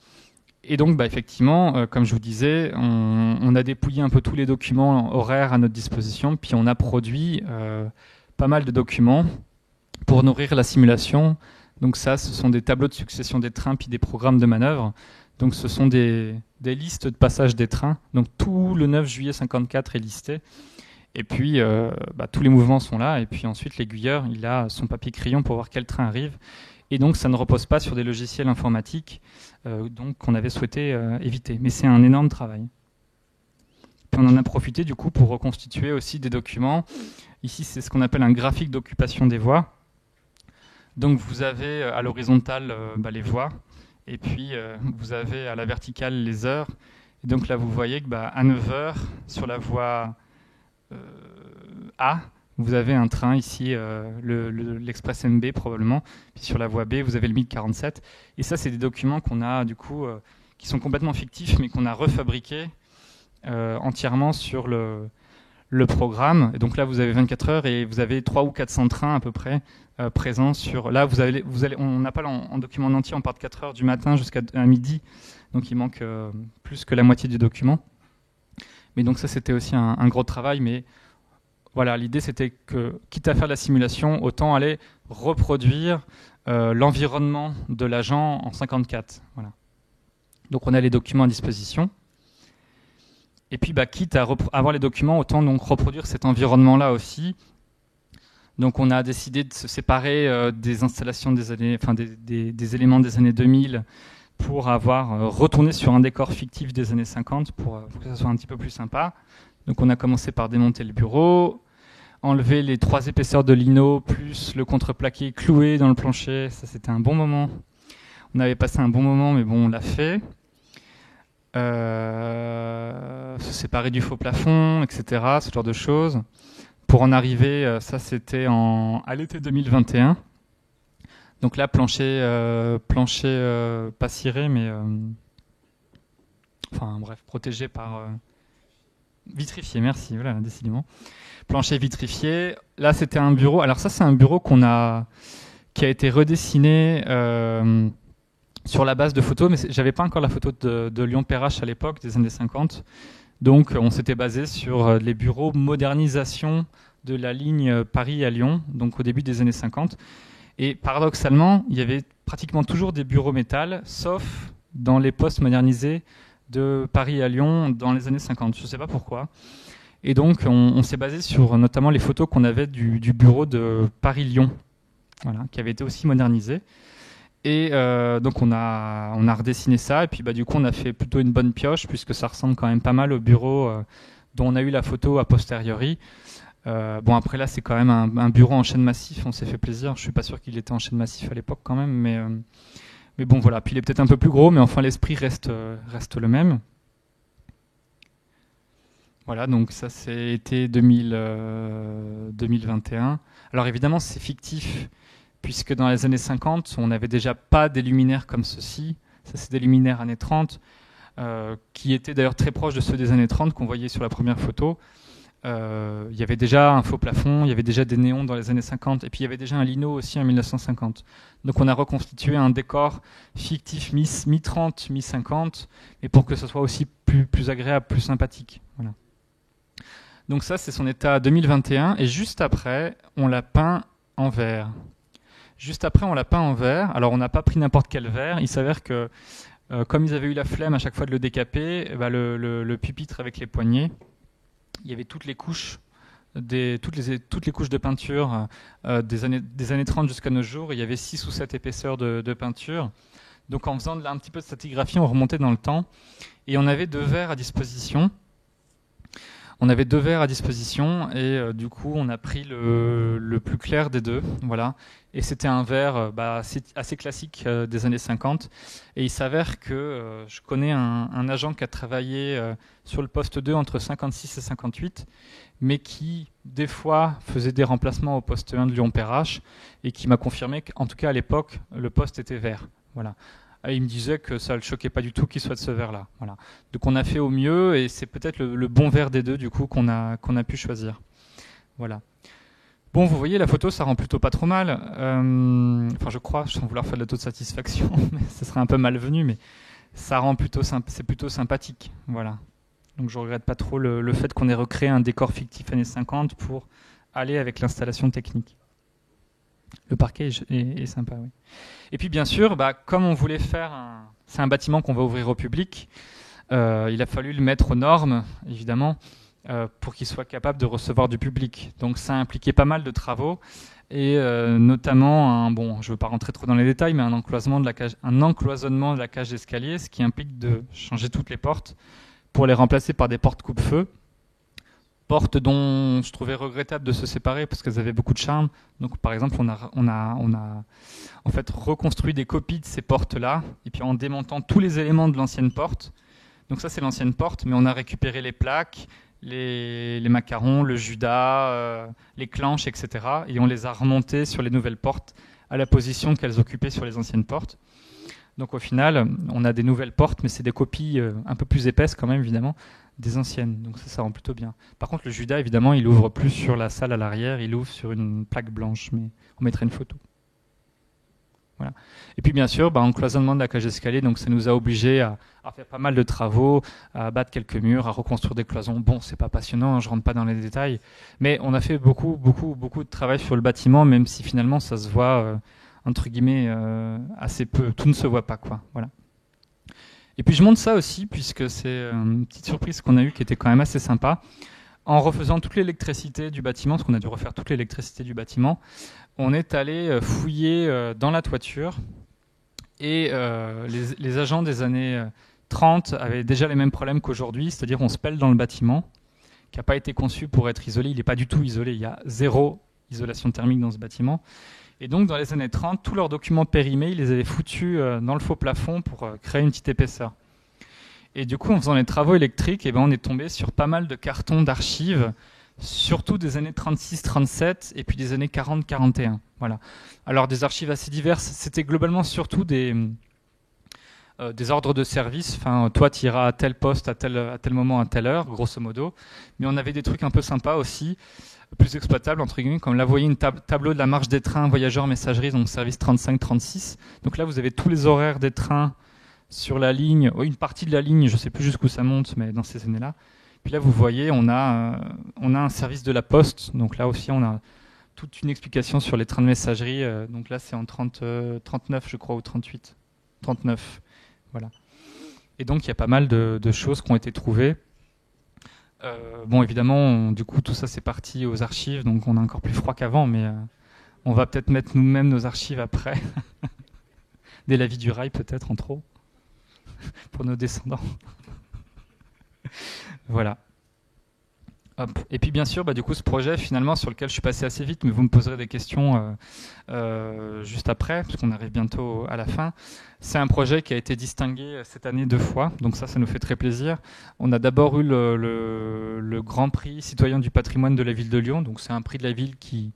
Et donc effectivement, comme je vous disais, on a dépouillé un peu tous les documents horaires à notre disposition, puis on a produit pas mal de documents pour nourrir la simulation. Donc ça, ce sont des tableaux de succession des trains puis des programmes de manœuvre. Donc ce sont des listes de passage des trains. Donc tout le 9 juillet 54 est listé. Et puis tous les mouvements sont là. Et puis ensuite l'aiguilleur, il a son papier crayon pour voir quel train arrive. Et donc ça ne repose pas sur des logiciels informatiques donc qu'on avait souhaité éviter. Mais c'est un énorme travail. Puis on en a profité du coup pour reconstituer aussi des documents. Ici c'est ce qu'on appelle un graphique d'occupation des voies. Donc vous avez à l'horizontale les voies. Et puis, vous avez à la verticale les heures. Et donc là, vous voyez que à 9h, sur la voie A, vous avez un train ici, l'Express MB probablement. Puis sur la voie B, vous avez le 1047. Et ça, c'est des documents qu'on a, du coup, qui sont complètement fictifs, mais qu'on a refabriqués entièrement sur le programme. Et donc là, vous avez 24 heures et vous avez 300 ou 400 trains à peu près présents sur. Là, on n'a pas en document en entier, on part de 4 heures du matin jusqu'à midi, donc il manque plus que la moitié du document. Mais donc ça, c'était aussi un gros travail. Mais voilà, l'idée, c'était que, quitte à faire la simulation, autant aller reproduire l'environnement de l'agent en 54. Voilà. Donc on a les documents à disposition. Et puis, quitte à avoir les documents, autant donc reproduire cet environnement-là aussi. Donc, on a décidé de se séparer des installations des éléments des années 2000 pour avoir retourné sur un décor fictif des années 50 pour que ça soit un petit peu plus sympa. Donc, on a commencé par démonter le bureau, enlever les 3 épaisseurs de lino plus le contreplaqué cloué dans le plancher. Ça, c'était un bon moment. On avait passé un bon moment, mais bon, on l'a fait. Se séparer du faux plafond, etc., ce genre de choses. Pour en arriver, ça c'était à l'été 2021. Donc là, plancher pas ciré, mais protégé par vitrifié. Merci, voilà, décidément. Plancher vitrifié. Là, c'était un bureau. Alors ça, c'est un bureau qui a été redessiné. Sur la base de photos, mais j'avais pas encore la photo de Lyon-Perrache à l'époque, des années 50. Donc on s'était basé sur les bureaux modernisation de la ligne Paris à Lyon, donc au début des années 50. Et paradoxalement, il y avait pratiquement toujours des bureaux métal, sauf dans les postes modernisés de Paris à Lyon dans les années 50. Je ne sais pas pourquoi. Et donc on s'est basé sur notamment les photos qu'on avait du bureau de Paris-Lyon, voilà, qui avait été aussi modernisé. Et donc on a redessiné ça et puis du coup on a fait plutôt une bonne pioche puisque ça ressemble quand même pas mal au bureau dont on a eu la photo a posteriori. Après là c'est quand même un bureau en chaîne massif, on s'est fait plaisir. Je suis pas sûr qu'il était en chaîne massif à l'époque quand même, mais bon voilà. Puis il est peut-être un peu plus gros, mais enfin l'esprit reste le même. Voilà, donc ça c'est été 2021. Alors évidemment c'est fictif, puisque dans les années 50, on n'avait déjà pas des luminaires comme ceux-ci. Ça, c'est des luminaires années 30, qui étaient d'ailleurs très proches de ceux des années 30 qu'on voyait sur la première photo. Il y avait déjà un faux plafond, il y avait déjà des néons dans les années 50, et puis il y avait déjà un lino aussi en 1950. Donc on a reconstitué un décor fictif mi-30, mi-50, et pour que ce soit aussi plus agréable, plus sympathique. Voilà. Donc ça, c'est son état 2021, et juste après, on l'a peint en vert. Juste après, on l'a peint en vert. Alors, on n'a pas pris n'importe quel vert. Il s'avère que, comme ils avaient eu la flemme à chaque fois de le décaper, le pupitre avec les poignées, il y avait toutes les couches, toutes les couches de peinture des années 30 jusqu'à nos jours. Il y avait 6 ou 7 épaisseurs de peinture. Donc, en faisant un petit peu de stratigraphie, on remontait dans le temps. Et on avait 2 verres à disposition. Et du coup, on a pris le plus clair des deux. Voilà. Et c'était un verre assez classique des années 50. Et il s'avère que je connais un agent qui a travaillé sur le poste 2 entre 56 et 58, mais qui, des fois, faisait des remplacements au poste 1 de Lyon-Perrache et qui m'a confirmé qu'en tout cas, à l'époque, le poste était vert. Voilà. Et il me disait que ça ne le choquait pas du tout qu'il soit de ce verre-là. Voilà. Donc on a fait au mieux et c'est peut-être le bon verre des deux du coup qu'on a pu choisir. Voilà. Bon, vous voyez, la photo, ça rend plutôt pas trop mal. Enfin, je crois, sans vouloir faire de l'autosatisfaction, mais ce serait un peu malvenu, mais ça rend c'est plutôt sympathique. Voilà. Donc je regrette pas trop le fait qu'on ait recréé un décor fictif années 50 pour aller avec l'installation technique. Le parquet est sympa, oui. Et puis bien sûr, comme on voulait faire c'est un bâtiment qu'on va ouvrir au public, il a fallu le mettre aux normes, évidemment, pour qu'il soit capable de recevoir du public. Donc ça a impliqué pas mal de travaux, et notamment, je ne veux pas rentrer trop dans les détails, mais un encloisonnement de la cage d'escalier, ce qui implique de changer toutes les portes pour les remplacer par des portes coupe-feu. Portes dont je trouvais regrettable de se séparer parce qu'elles avaient beaucoup de charme. Donc par exemple, on a en fait reconstruit des copies de ces portes-là, et puis en démontant tous les éléments de l'ancienne porte. Donc ça c'est l'ancienne porte, mais on a récupéré les plaques, les macarons, le judas, les clenches, etc. Et on les a remontés sur les nouvelles portes à la position qu'elles occupaient sur les anciennes portes. Donc au final, on a des nouvelles portes, mais c'est des copies un peu plus épaisses quand même, évidemment, des anciennes. Donc ça rend plutôt bien. Par contre, le judas, évidemment, il ouvre plus sur la salle à l'arrière, il ouvre sur une plaque blanche, mais on mettrait une photo. Voilà. Et puis bien sûr, encloisonnement de la cage d'escalier, donc ça nous a obligés à faire pas mal de travaux, à abattre quelques murs, à reconstruire des cloisons. Bon, c'est pas passionnant, je rentre pas dans les détails, mais on a fait beaucoup de travail sur le bâtiment, même si finalement ça se voit entre guillemets assez peu. Tout ne se voit pas, quoi. Voilà. Et puis je montre ça aussi puisque c'est une petite surprise qu'on a eue qui était quand même assez sympa. En refaisant toute l'électricité du bâtiment, parce qu'on a dû refaire toute l'électricité du bâtiment, on est allé fouiller dans la toiture, et les agents des années 30 avaient déjà les mêmes problèmes qu'aujourd'hui, c'est-à-dire on se pèle dans le bâtiment, qui n'a pas été conçu pour être isolé, il n'est pas du tout isolé, il y a 0 isolation thermique dans ce bâtiment. Et donc dans les années 30, tous leurs documents périmés, ils les avaient foutus dans le faux plafond pour créer une petite épaisseur. Et du coup, en faisant les travaux électriques, on est tombé sur pas mal de cartons d'archives, surtout des années 36-37 et puis des années 40-41. Voilà. Alors des archives assez diverses, c'était globalement surtout des ordres de service. Enfin, toi, tu iras à tel poste à tel moment, à telle heure, grosso modo. Mais on avait des trucs un peu sympas aussi, plus exploitables, entre guillemets, comme là, vous voyez une tableau de la marche des trains voyageurs messagerie, donc service 35-36. Donc là, vous avez tous les horaires des trains sur la ligne, une partie de la ligne, je ne sais plus jusqu'où ça monte, mais dans ces années-là. Puis là, vous voyez, on a un service de la Poste. Donc là aussi, on a toute une explication sur les trains de messagerie. Donc là, c'est en 39, je crois, ou 38. 39, voilà. Et donc, il y a pas mal de choses qui ont été trouvées. Évidemment, du coup, tout ça, c'est parti aux archives. Donc, on a encore plus froid qu'avant, mais on va peut-être mettre nous-mêmes nos archives après. Dès la vie du rail, peut-être, en trop. Pour nos descendants. Voilà. Hop. Et puis bien sûr, du coup, ce projet finalement sur lequel je suis passé assez vite, mais vous me poserez des questions juste après, parce qu'on arrive bientôt à la fin. C'est un projet qui a été distingué cette année 2 fois, donc ça nous fait très plaisir. On a d'abord eu le Grand Prix Citoyen du patrimoine de la ville de Lyon, donc c'est un prix de la ville qui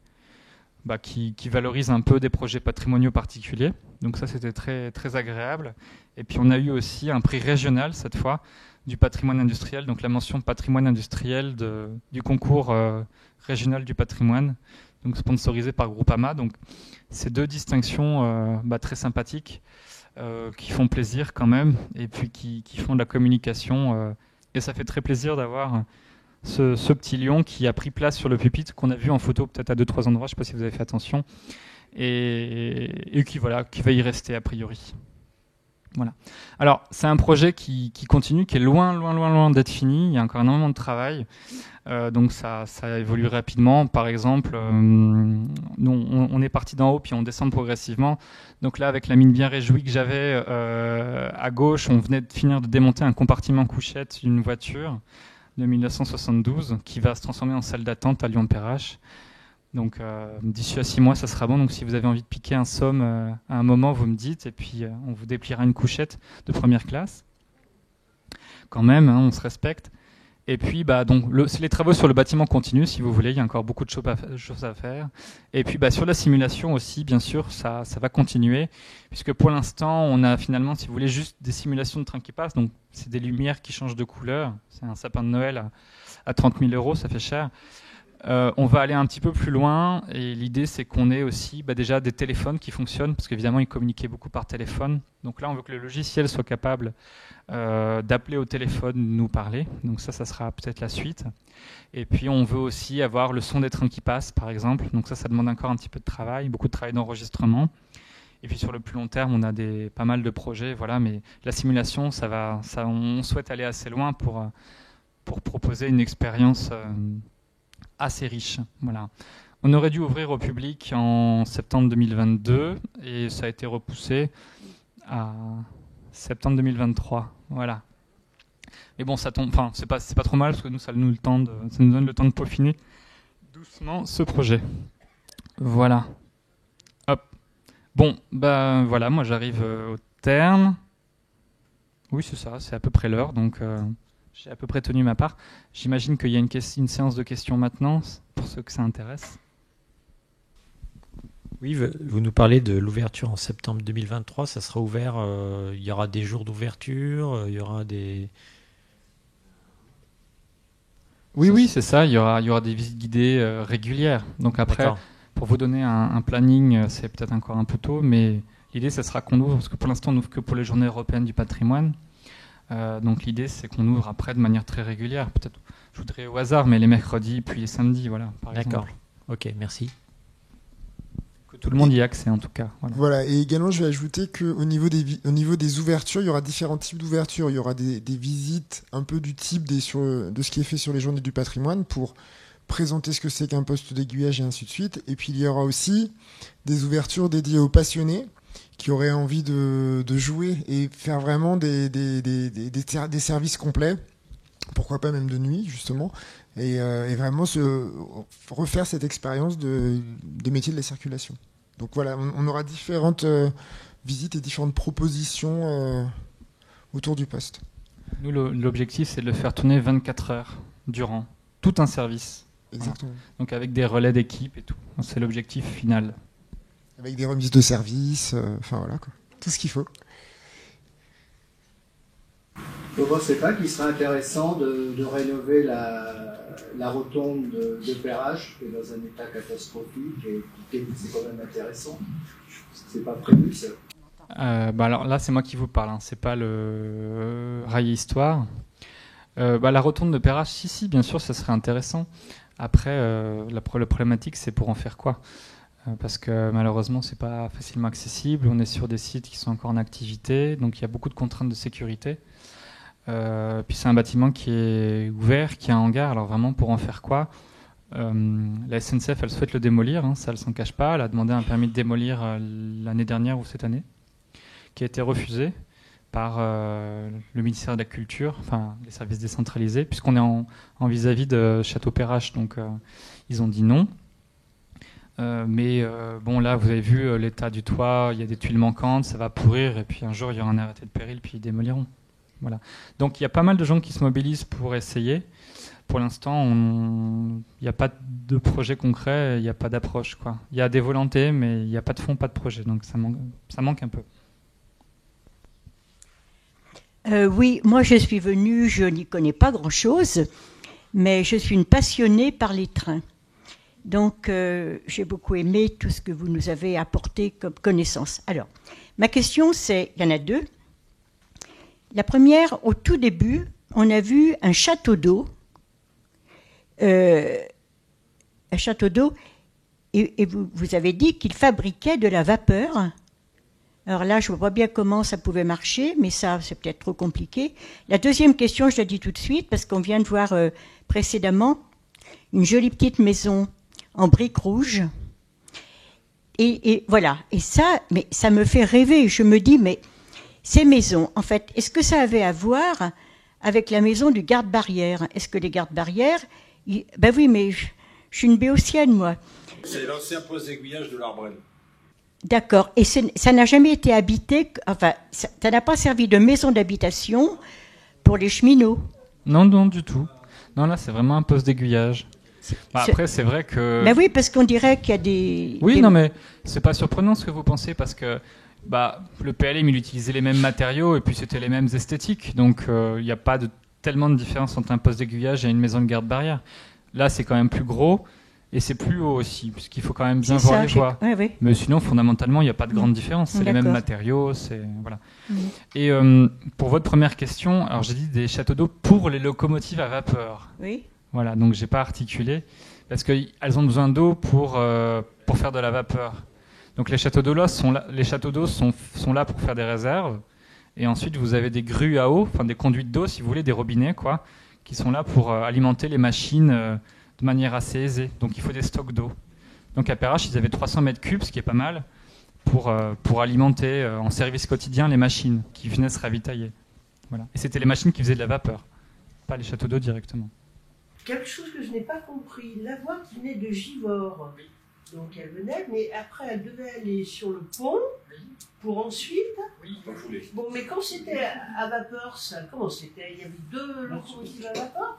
valorise un peu des projets patrimoniaux particuliers. Donc ça, c'était très, très agréable. Et puis on a eu aussi un prix régional cette fois, du patrimoine industriel, donc la mention patrimoine industriel du concours régional du patrimoine, donc sponsorisé par Groupama. Donc ces 2 distinctions très sympathiques qui font plaisir quand même, et puis qui font de la communication. Et ça fait très plaisir d'avoir ce petit lion qui a pris place sur le pupitre, qu'on a vu en photo peut-être à 2-3 endroits, je ne sais pas si vous avez fait attention, et qui va y rester a priori. Voilà. Alors, c'est un projet qui continue, qui est loin d'être fini. Il y a encore énormément de travail. Donc, ça évolue rapidement. Par exemple, nous, on est parti d'en haut, puis on descend progressivement. Donc là, avec la mine bien réjouie que j'avais à gauche, on venait de finir de démonter un compartiment couchette d'une voiture de 1972 qui va se transformer en salle d'attente à Lyon-Perrache. Donc d'ici à 6 mois, ça sera bon. Donc si vous avez envie de piquer un somme à un moment, vous me dites, et puis on vous dépliera une couchette de première classe. Quand même, on se respecte. Et puis, donc, les travaux sur le bâtiment continuent, si vous voulez. Il y a encore beaucoup de choses à faire. Et puis, sur la simulation aussi, bien sûr, ça va continuer, puisque pour l'instant, on a finalement, si vous voulez, juste des simulations de trains qui passent. Donc, c'est des lumières qui changent de couleur. C'est un sapin de Noël à 30 000 €, ça fait cher. On va aller un petit peu plus loin, et l'idée, c'est qu'on ait aussi déjà des téléphones qui fonctionnent, parce qu'évidemment, ils communiquaient beaucoup par téléphone. Donc là, on veut que le logiciel soit capable d'appeler au téléphone, nous parler. Donc ça sera peut-être la suite. Et puis, on veut aussi avoir le son des trains qui passent, par exemple. Donc ça demande encore un petit peu de travail, beaucoup de travail d'enregistrement. Et puis sur le plus long terme, on a pas mal de projets, voilà. Mais la simulation, on souhaite aller assez loin pour proposer une expérience assez riche. Voilà. On aurait dû ouvrir au public en septembre 2022 et ça a été repoussé à septembre 2023. Voilà. Mais bon, ça tombe. Enfin, c'est pas trop mal parce que nous, ça nous donne le temps de peaufiner doucement ce projet. Voilà. Hop. Bon, voilà. Moi, j'arrive au terme. Oui, c'est ça. C'est à peu près l'heure, donc. J'ai à peu près tenu ma part. J'imagine qu'il y a une séance de questions maintenant, pour ceux que ça intéresse. Oui, vous nous parlez de l'ouverture en septembre 2023. Ça sera ouvert, il y aura des jours d'ouverture, il y aura des... Oui, c'est ça. Il y aura des visites guidées régulières. Donc après, pour vous donner un planning, c'est peut-être encore un peu tôt, mais l'idée, ça sera qu'on ouvre, parce que pour l'instant, on n'ouvre que pour les journées européennes du patrimoine. Donc l'idée, c'est qu'on ouvre après de manière très régulière. Peut-être, je voudrais au hasard, mais les mercredis puis les samedis, voilà. D'accord. Ok, merci. Que tout le monde y ait accès, en tout cas. Voilà. Et également, je vais ajouter qu'au niveau des ouvertures, il y aura différents types d'ouvertures. Il y aura des visites un peu du type de ce qui est fait sur les journées du patrimoine pour présenter ce que c'est qu'un poste d'aiguillage et ainsi de suite. Et puis il y aura aussi des ouvertures dédiées aux passionnés qui auraient envie de jouer et faire vraiment des services complets, pourquoi pas même de nuit justement, et vraiment refaire cette expérience des métiers de la circulation. Donc voilà, on aura différentes visites et différentes propositions autour du poste. Nous, l'objectif, c'est de le faire tourner 24 heures durant tout un service. Exactement. Voilà. Donc avec des relais d'équipe et tout. C'est l'objectif final. Avec des remises de service, voilà, quoi. Tout ce qu'il faut. Vous ne pensez pas qu'il serait intéressant de rénover la rotonde de Perrache, qui est dans un état catastrophique, et c'est quand même intéressant. C'est pas prévu, ça. Alors là, c'est moi qui vous parle, hein. C'est pas le Rail Histoire. La rotonde de Perrache, si, bien sûr, ça serait intéressant. Après, la problématique, c'est pour en faire quoi ? Parce que malheureusement, c'est pas facilement accessible. On est sur des sites qui sont encore en activité, donc il y a beaucoup de contraintes de sécurité. Puis c'est un bâtiment qui est ouvert, qui a un hangar. Alors vraiment, pour en faire quoi ? La SNCF, elle souhaite le démolir, hein, ça, elle s'en cache pas. Elle a demandé un permis de démolir l'année dernière ou cette année, qui a été refusé par le ministère de la Culture, enfin les services décentralisés, puisqu'on est en vis-à-vis de Château-Perrache, donc ils ont dit non. Mais bon, là, vous avez vu l'état du toit, il y a des tuiles manquantes, ça va pourrir, et puis un jour, il y aura un arrêté de péril, puis ils démoliront. Voilà. Donc, il y a pas mal de gens qui se mobilisent pour essayer. Pour l'instant, il n'y a pas de projet concret, il n'y a pas d'approche, quoi. Il y a des volontés, mais il n'y a pas de fonds, pas de projet, donc ça manque un peu. Oui, moi, je suis venue, je n'y connais pas grand-chose, mais je suis une passionnée par les trains. Donc, j'ai beaucoup aimé tout ce que vous nous avez apporté comme connaissance. Alors, ma question, il y en a deux. La première, au tout début, on a vu un château d'eau. Et vous avez dit qu'il fabriquait de la vapeur. Alors là, je ne vois pas bien comment ça pouvait marcher, mais ça, c'est peut-être trop compliqué. La deuxième question, je la dis tout de suite, parce qu'on vient de voir précédemment une jolie petite maison en briques rouges. Et voilà. Et ça, mais ça me fait rêver. Je me dis, mais ces maisons, en fait, est-ce que ça avait à voir avec la maison du garde-barrière ? Est-ce que les gardes-barrières... Ben oui, mais je suis une béotienne, moi. C'est l'ancien poste d'aiguillage de l'Arbrel. D'accord. Et ça n'a jamais été habité... Enfin, ça n'a pas servi de maison d'habitation pour les cheminots ? Non, du tout. Non, là, c'est vraiment un poste d'aiguillage. Après, c'est vrai que... Mais oui, parce qu'on dirait qu'il y a des... Oui, non, mais c'est pas surprenant ce que vous pensez, parce que le PLM, il utilisait les mêmes matériaux et puis c'était les mêmes esthétiques. Donc, il n'y a pas tellement de différence entre un poste d'aiguillage et une maison de garde-barrière. Là, c'est quand même plus gros et c'est plus haut aussi, puisqu'il faut quand même bien voir les voies. Oui, oui. Mais sinon, fondamentalement, il n'y a pas de grande différence. C'est les mêmes matériaux. Voilà. Et pour votre première question, alors j'ai dit des châteaux d'eau pour les locomotives à vapeur. Oui. Voilà, donc j'ai pas articulé parce qu'elles ont besoin d'eau pour faire de la vapeur. Donc les châteaux d'eau sont là pour faire des réserves. Et ensuite, vous avez des grues à eau, enfin des conduites d'eau, si vous voulez, des robinets, quoi, qui sont là pour alimenter les machines de manière assez aisée. Donc il faut des stocks d'eau. Donc à Perrache, ils avaient 300 mètres cubes, ce qui est pas mal, pour alimenter en service quotidien les machines qui venaient se ravitailler. Voilà. Et c'était les machines qui faisaient de la vapeur, pas les châteaux d'eau directement. Quelque chose que je n'ai pas compris, la voie qui venait de Givors, donc elle venait, mais après elle devait aller sur le pont pour ensuite... Oui, refouler. Bon, mais quand c'était à vapeur, ça, comment c'était? Il y avait 2 locomotives à vapeur?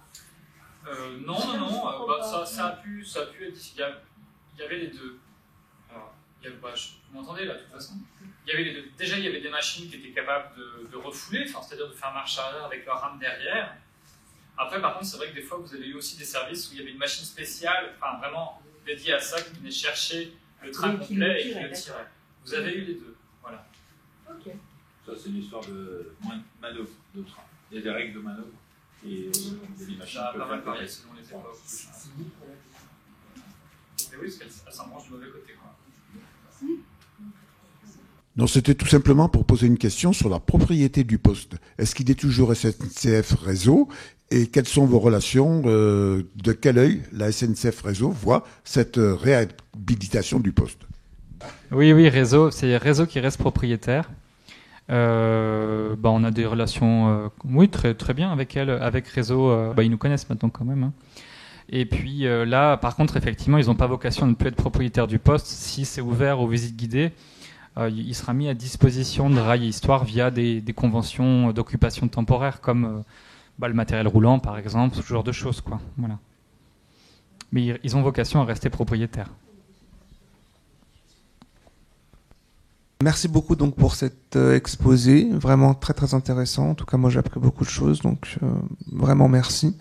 Non, ça a pu être... Il y avait les deux. Alors, vous m'entendez là, de toute façon? Il y avait les deux. Déjà, il y avait des machines qui étaient capables de refouler, c'est-à-dire de faire marche arrière avec leur rame derrière. Après, par contre, c'est vrai que des fois, vous avez eu aussi des services où il y avait une machine spéciale, enfin vraiment dédiée à ça, qui venait chercher le train complet et qui le tirait. Vous avez eu les deux, voilà. Ok. Ça, c'est une histoire de manœuvre de train. Il y a des règles de manœuvre et des machines Ça a peuvent pas mal faire varié selon les époques. Mais oui, parce qu'elle s'en branche du mauvais côté, quoi. Non, c'était tout simplement pour poser une question sur la propriété du poste. Est-ce qu'il est toujours SNCF Réseau et quelles sont vos relations, de quel œil la SNCF Réseau voit cette réhabilitation du poste? Oui, Réseau, c'est Réseau qui reste propriétaire. On a des relations très, très bien avec elle, avec Réseau. Ils nous connaissent maintenant quand même. Hein. Et puis là, par contre, effectivement, ils n'ont pas vocation à ne plus être propriétaires du poste. Si c'est ouvert aux visites guidées, il sera mis à disposition de Rail et Histoire via des conventions d'occupation temporaire, comme le matériel roulant, par exemple, ce genre de choses, quoi. Voilà. Mais ils ont vocation à rester propriétaires. Merci beaucoup donc pour cet exposé, vraiment très très intéressant. En tout cas, moi j'ai appris beaucoup de choses, donc vraiment merci.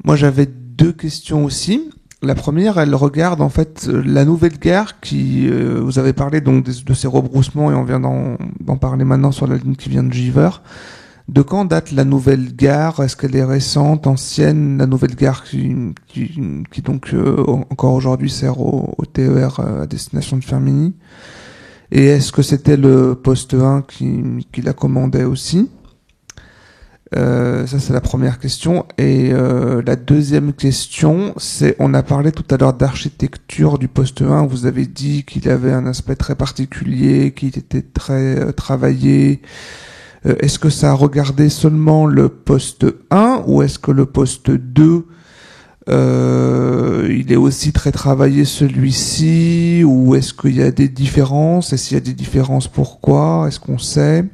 Moi j'avais 2 questions aussi. La première, elle regarde en fait la nouvelle gare qui, vous avez parlé donc de ces rebroussements et on vient d'en parler maintenant sur la ligne qui vient de Givors. De quand date la nouvelle gare? Est-ce qu'elle est récente, ancienne? La nouvelle gare qui donc encore aujourd'hui sert au TER à destination de Firminy. Et est-ce que c'était le poste 1 qui la commandait aussi? Ça c'est la première question. Et la deuxième question, c'est, on a parlé tout à l'heure d'architecture du poste 1. Vous avez dit qu'il avait un aspect très particulier, qu'il était très travaillé. Est-ce que ça a regardé seulement le poste 1 ou est-ce que le poste 2 il est aussi très travaillé celui-ci, ou est-ce qu'il y a des différences? Et s'il y a des différences, pourquoi? Est-ce qu'on sait?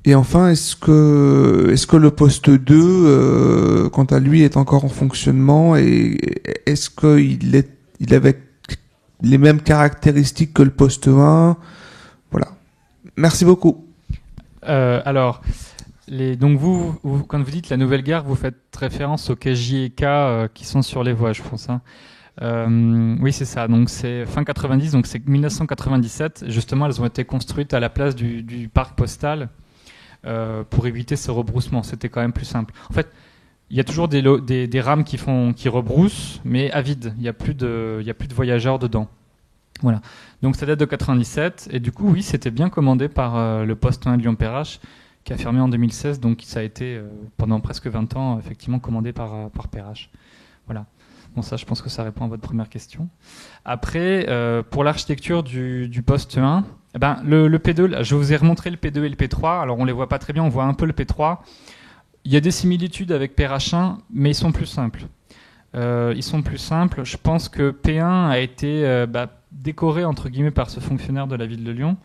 Et enfin, est-ce que le poste 2, quant à lui, est encore en fonctionnement, et est-ce il avait les mêmes caractéristiques que le poste 1? Voilà. Merci beaucoup. Alors, donc vous, quand vous dites la nouvelle gare, vous faites référence aux quais J et K qui sont sur les voies, je pense. Hein. Oui, c'est ça. Donc c'est fin 90, donc c'est 1997. Justement, elles ont été construites à la place du parc postal pour éviter ce rebroussement. C'était quand même plus simple. En fait, il y a toujours des rames qui rebroussent, mais à vide. Il y a plus de voyageurs dedans. Voilà. Donc ça date de 97, et du coup, oui, c'était bien commandé par le poste 1 de Lyon-Perrache, qui a fermé en 2016, donc ça a été pendant presque 20 ans effectivement commandé par Perrache. Voilà. Bon, ça, je pense que ça répond à votre première question. Après, pour l'architecture du poste 1, le P2, là, je vous ai remontré le P2 et le P3. Alors, on les voit pas très bien, on voit un peu le P3. Il y a des similitudes avec Perrache 1, mais ils sont plus simples. Je pense que P1 a été décoré, entre guillemets, par ce fonctionnaire de la ville de Lyon,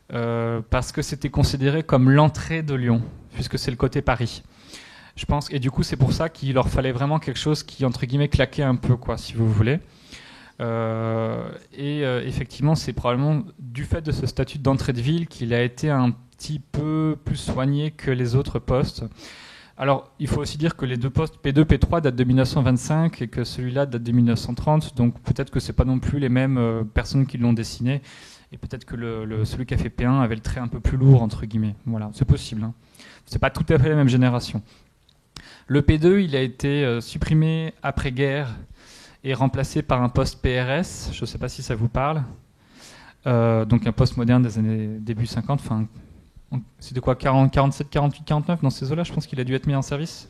parce que c'était considéré comme l'entrée de Lyon, puisque c'est le côté Paris. Je pense, et du coup, c'est pour ça qu'il leur fallait vraiment quelque chose qui, entre guillemets, claquait un peu, quoi, si vous voulez. Effectivement, c'est probablement du fait de ce statut d'entrée de ville qu'il a été un petit peu plus soigné que les autres postes. Alors, il faut aussi dire que les deux postes P2, P3 datent de 1925 et que celui-là date de 1930, donc peut-être que c'est pas non plus les mêmes personnes qui l'ont dessiné, et peut-être que celui qui a fait P1 avait le trait un peu plus lourd, entre guillemets. Voilà, c'est possible. Hein. C'est pas tout à fait la même génération. Le P2, il a été supprimé après-guerre et remplacé par un poste PRS, je ne sais pas si ça vous parle, donc un poste moderne des années début 50, enfin, c'était quoi, 47, 48, 49, dans ces eaux-là, je pense qu'il a dû être mis en service.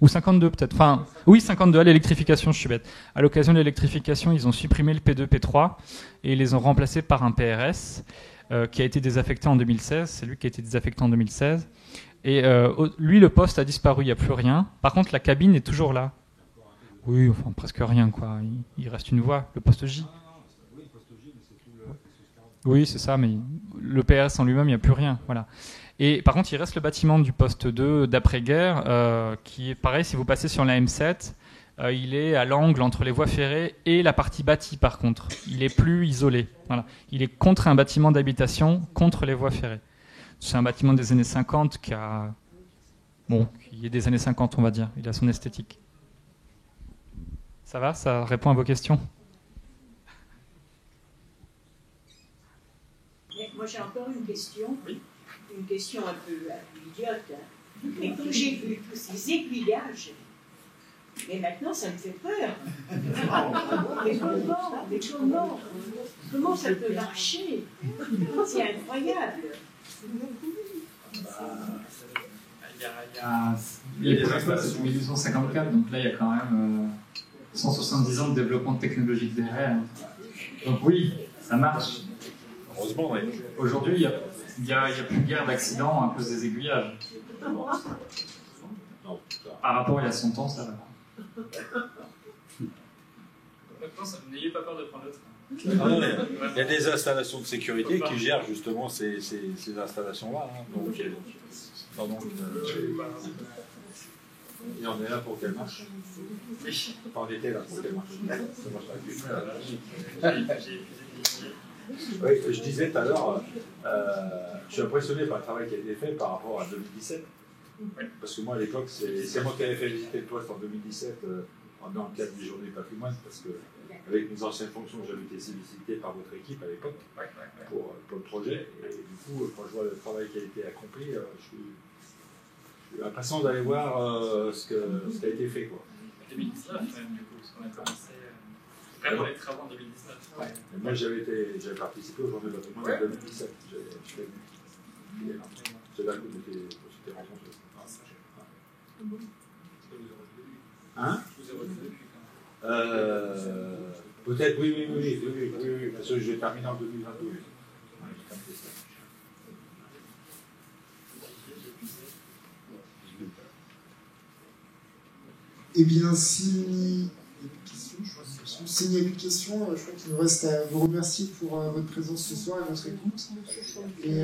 Ou 52 peut-être, enfin, oui, 52, à l'électrification, je suis bête. À l'occasion de l'électrification, ils ont supprimé le P2, P3, et ils les ont remplacés par un PRS, qui a été désaffecté en 2016, c'est lui qui a été désaffecté en 2016, et lui, le poste a disparu, il n'y a plus rien, par contre, la cabine est toujours là. Oui, enfin presque rien, quoi. Il reste une voie, le poste J. Oui, c'est ça, mais le PRS en lui-même, il n'y a plus rien. Voilà. Et par contre, il reste le bâtiment du poste 2 d'après-guerre, qui est pareil, si vous passez sur la M7, il est à l'angle entre les voies ferrées et la partie bâtie, par contre. Il est plus isolé. Voilà. Il est contre un bâtiment d'habitation, contre les voies ferrées. C'est un bâtiment des années 50 qui est des années 50, on va dire. Il a son esthétique. Ça va? Ça répond à vos questions? Moi, j'ai encore une question. Oui. Une question un peu idiote. Hein. Mais quand j'ai vu tous ces aiguillages, mais maintenant, ça me fait peur. Comment ça peut marcher? C'est incroyable. Il y a des installations 1854, donc là, il y a quand même 170 ans de développement technologique derrière. Donc oui, ça marche. Heureusement, oui. Aujourd'hui, il n'y a plus guère d'accidents à cause des aiguillages. Par rapport à il y a 100 ans, ça va. Maintenant, n'ayez pas peur de prendre le train. Il y a des installations de sécurité qui gèrent justement ces installations-là. Hein. Donc, et on est là pour qu'elle marche. Enfin, on était là pour qu'elle marche. Ça marche pas. Oui, je disais tout à l'heure, je suis impressionné par le travail qui a été fait par rapport à 2017. Parce que moi, à l'époque, c'est moi qui avais fait visiter le poste en 2017 dans le cadre du Journée Patrimoine, parce que avec mes anciennes fonctions, j'avais été sollicité par votre équipe à l'époque pour le projet. Et du coup, quand je vois le travail qui a été accompli, je suis impatient d'aller voir ce qui a été fait. Quoi. 2019, même, du coup, parce qu'on a commencé vraiment les travaux en 2019. Ouais. Moi, j'avais participé au Journée Patrimoine en 2017. C'est là que vous s'était rencontrés. Hein? Peut-être, oui, parce que j'ai terminé en 2022. Eh bien, s'il n'y a plus de questions, je crois qu'il nous reste à vous remercier pour votre présence ce soir et votre écoute. Et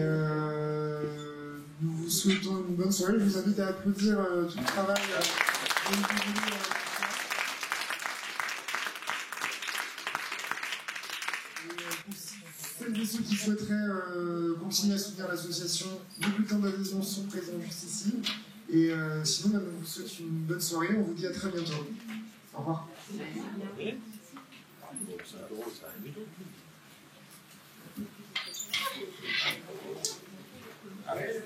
nous vous souhaitons une bonne soirée. Je vous invite à applaudir tout le travail. Celles et ceux qui souhaiteraient continuer à soutenir l'association, les bulletins d'adhésion sont présents juste ici. Et sinon, on vous souhaite une bonne soirée. On vous dit à très bientôt. Au revoir. Ah ouais.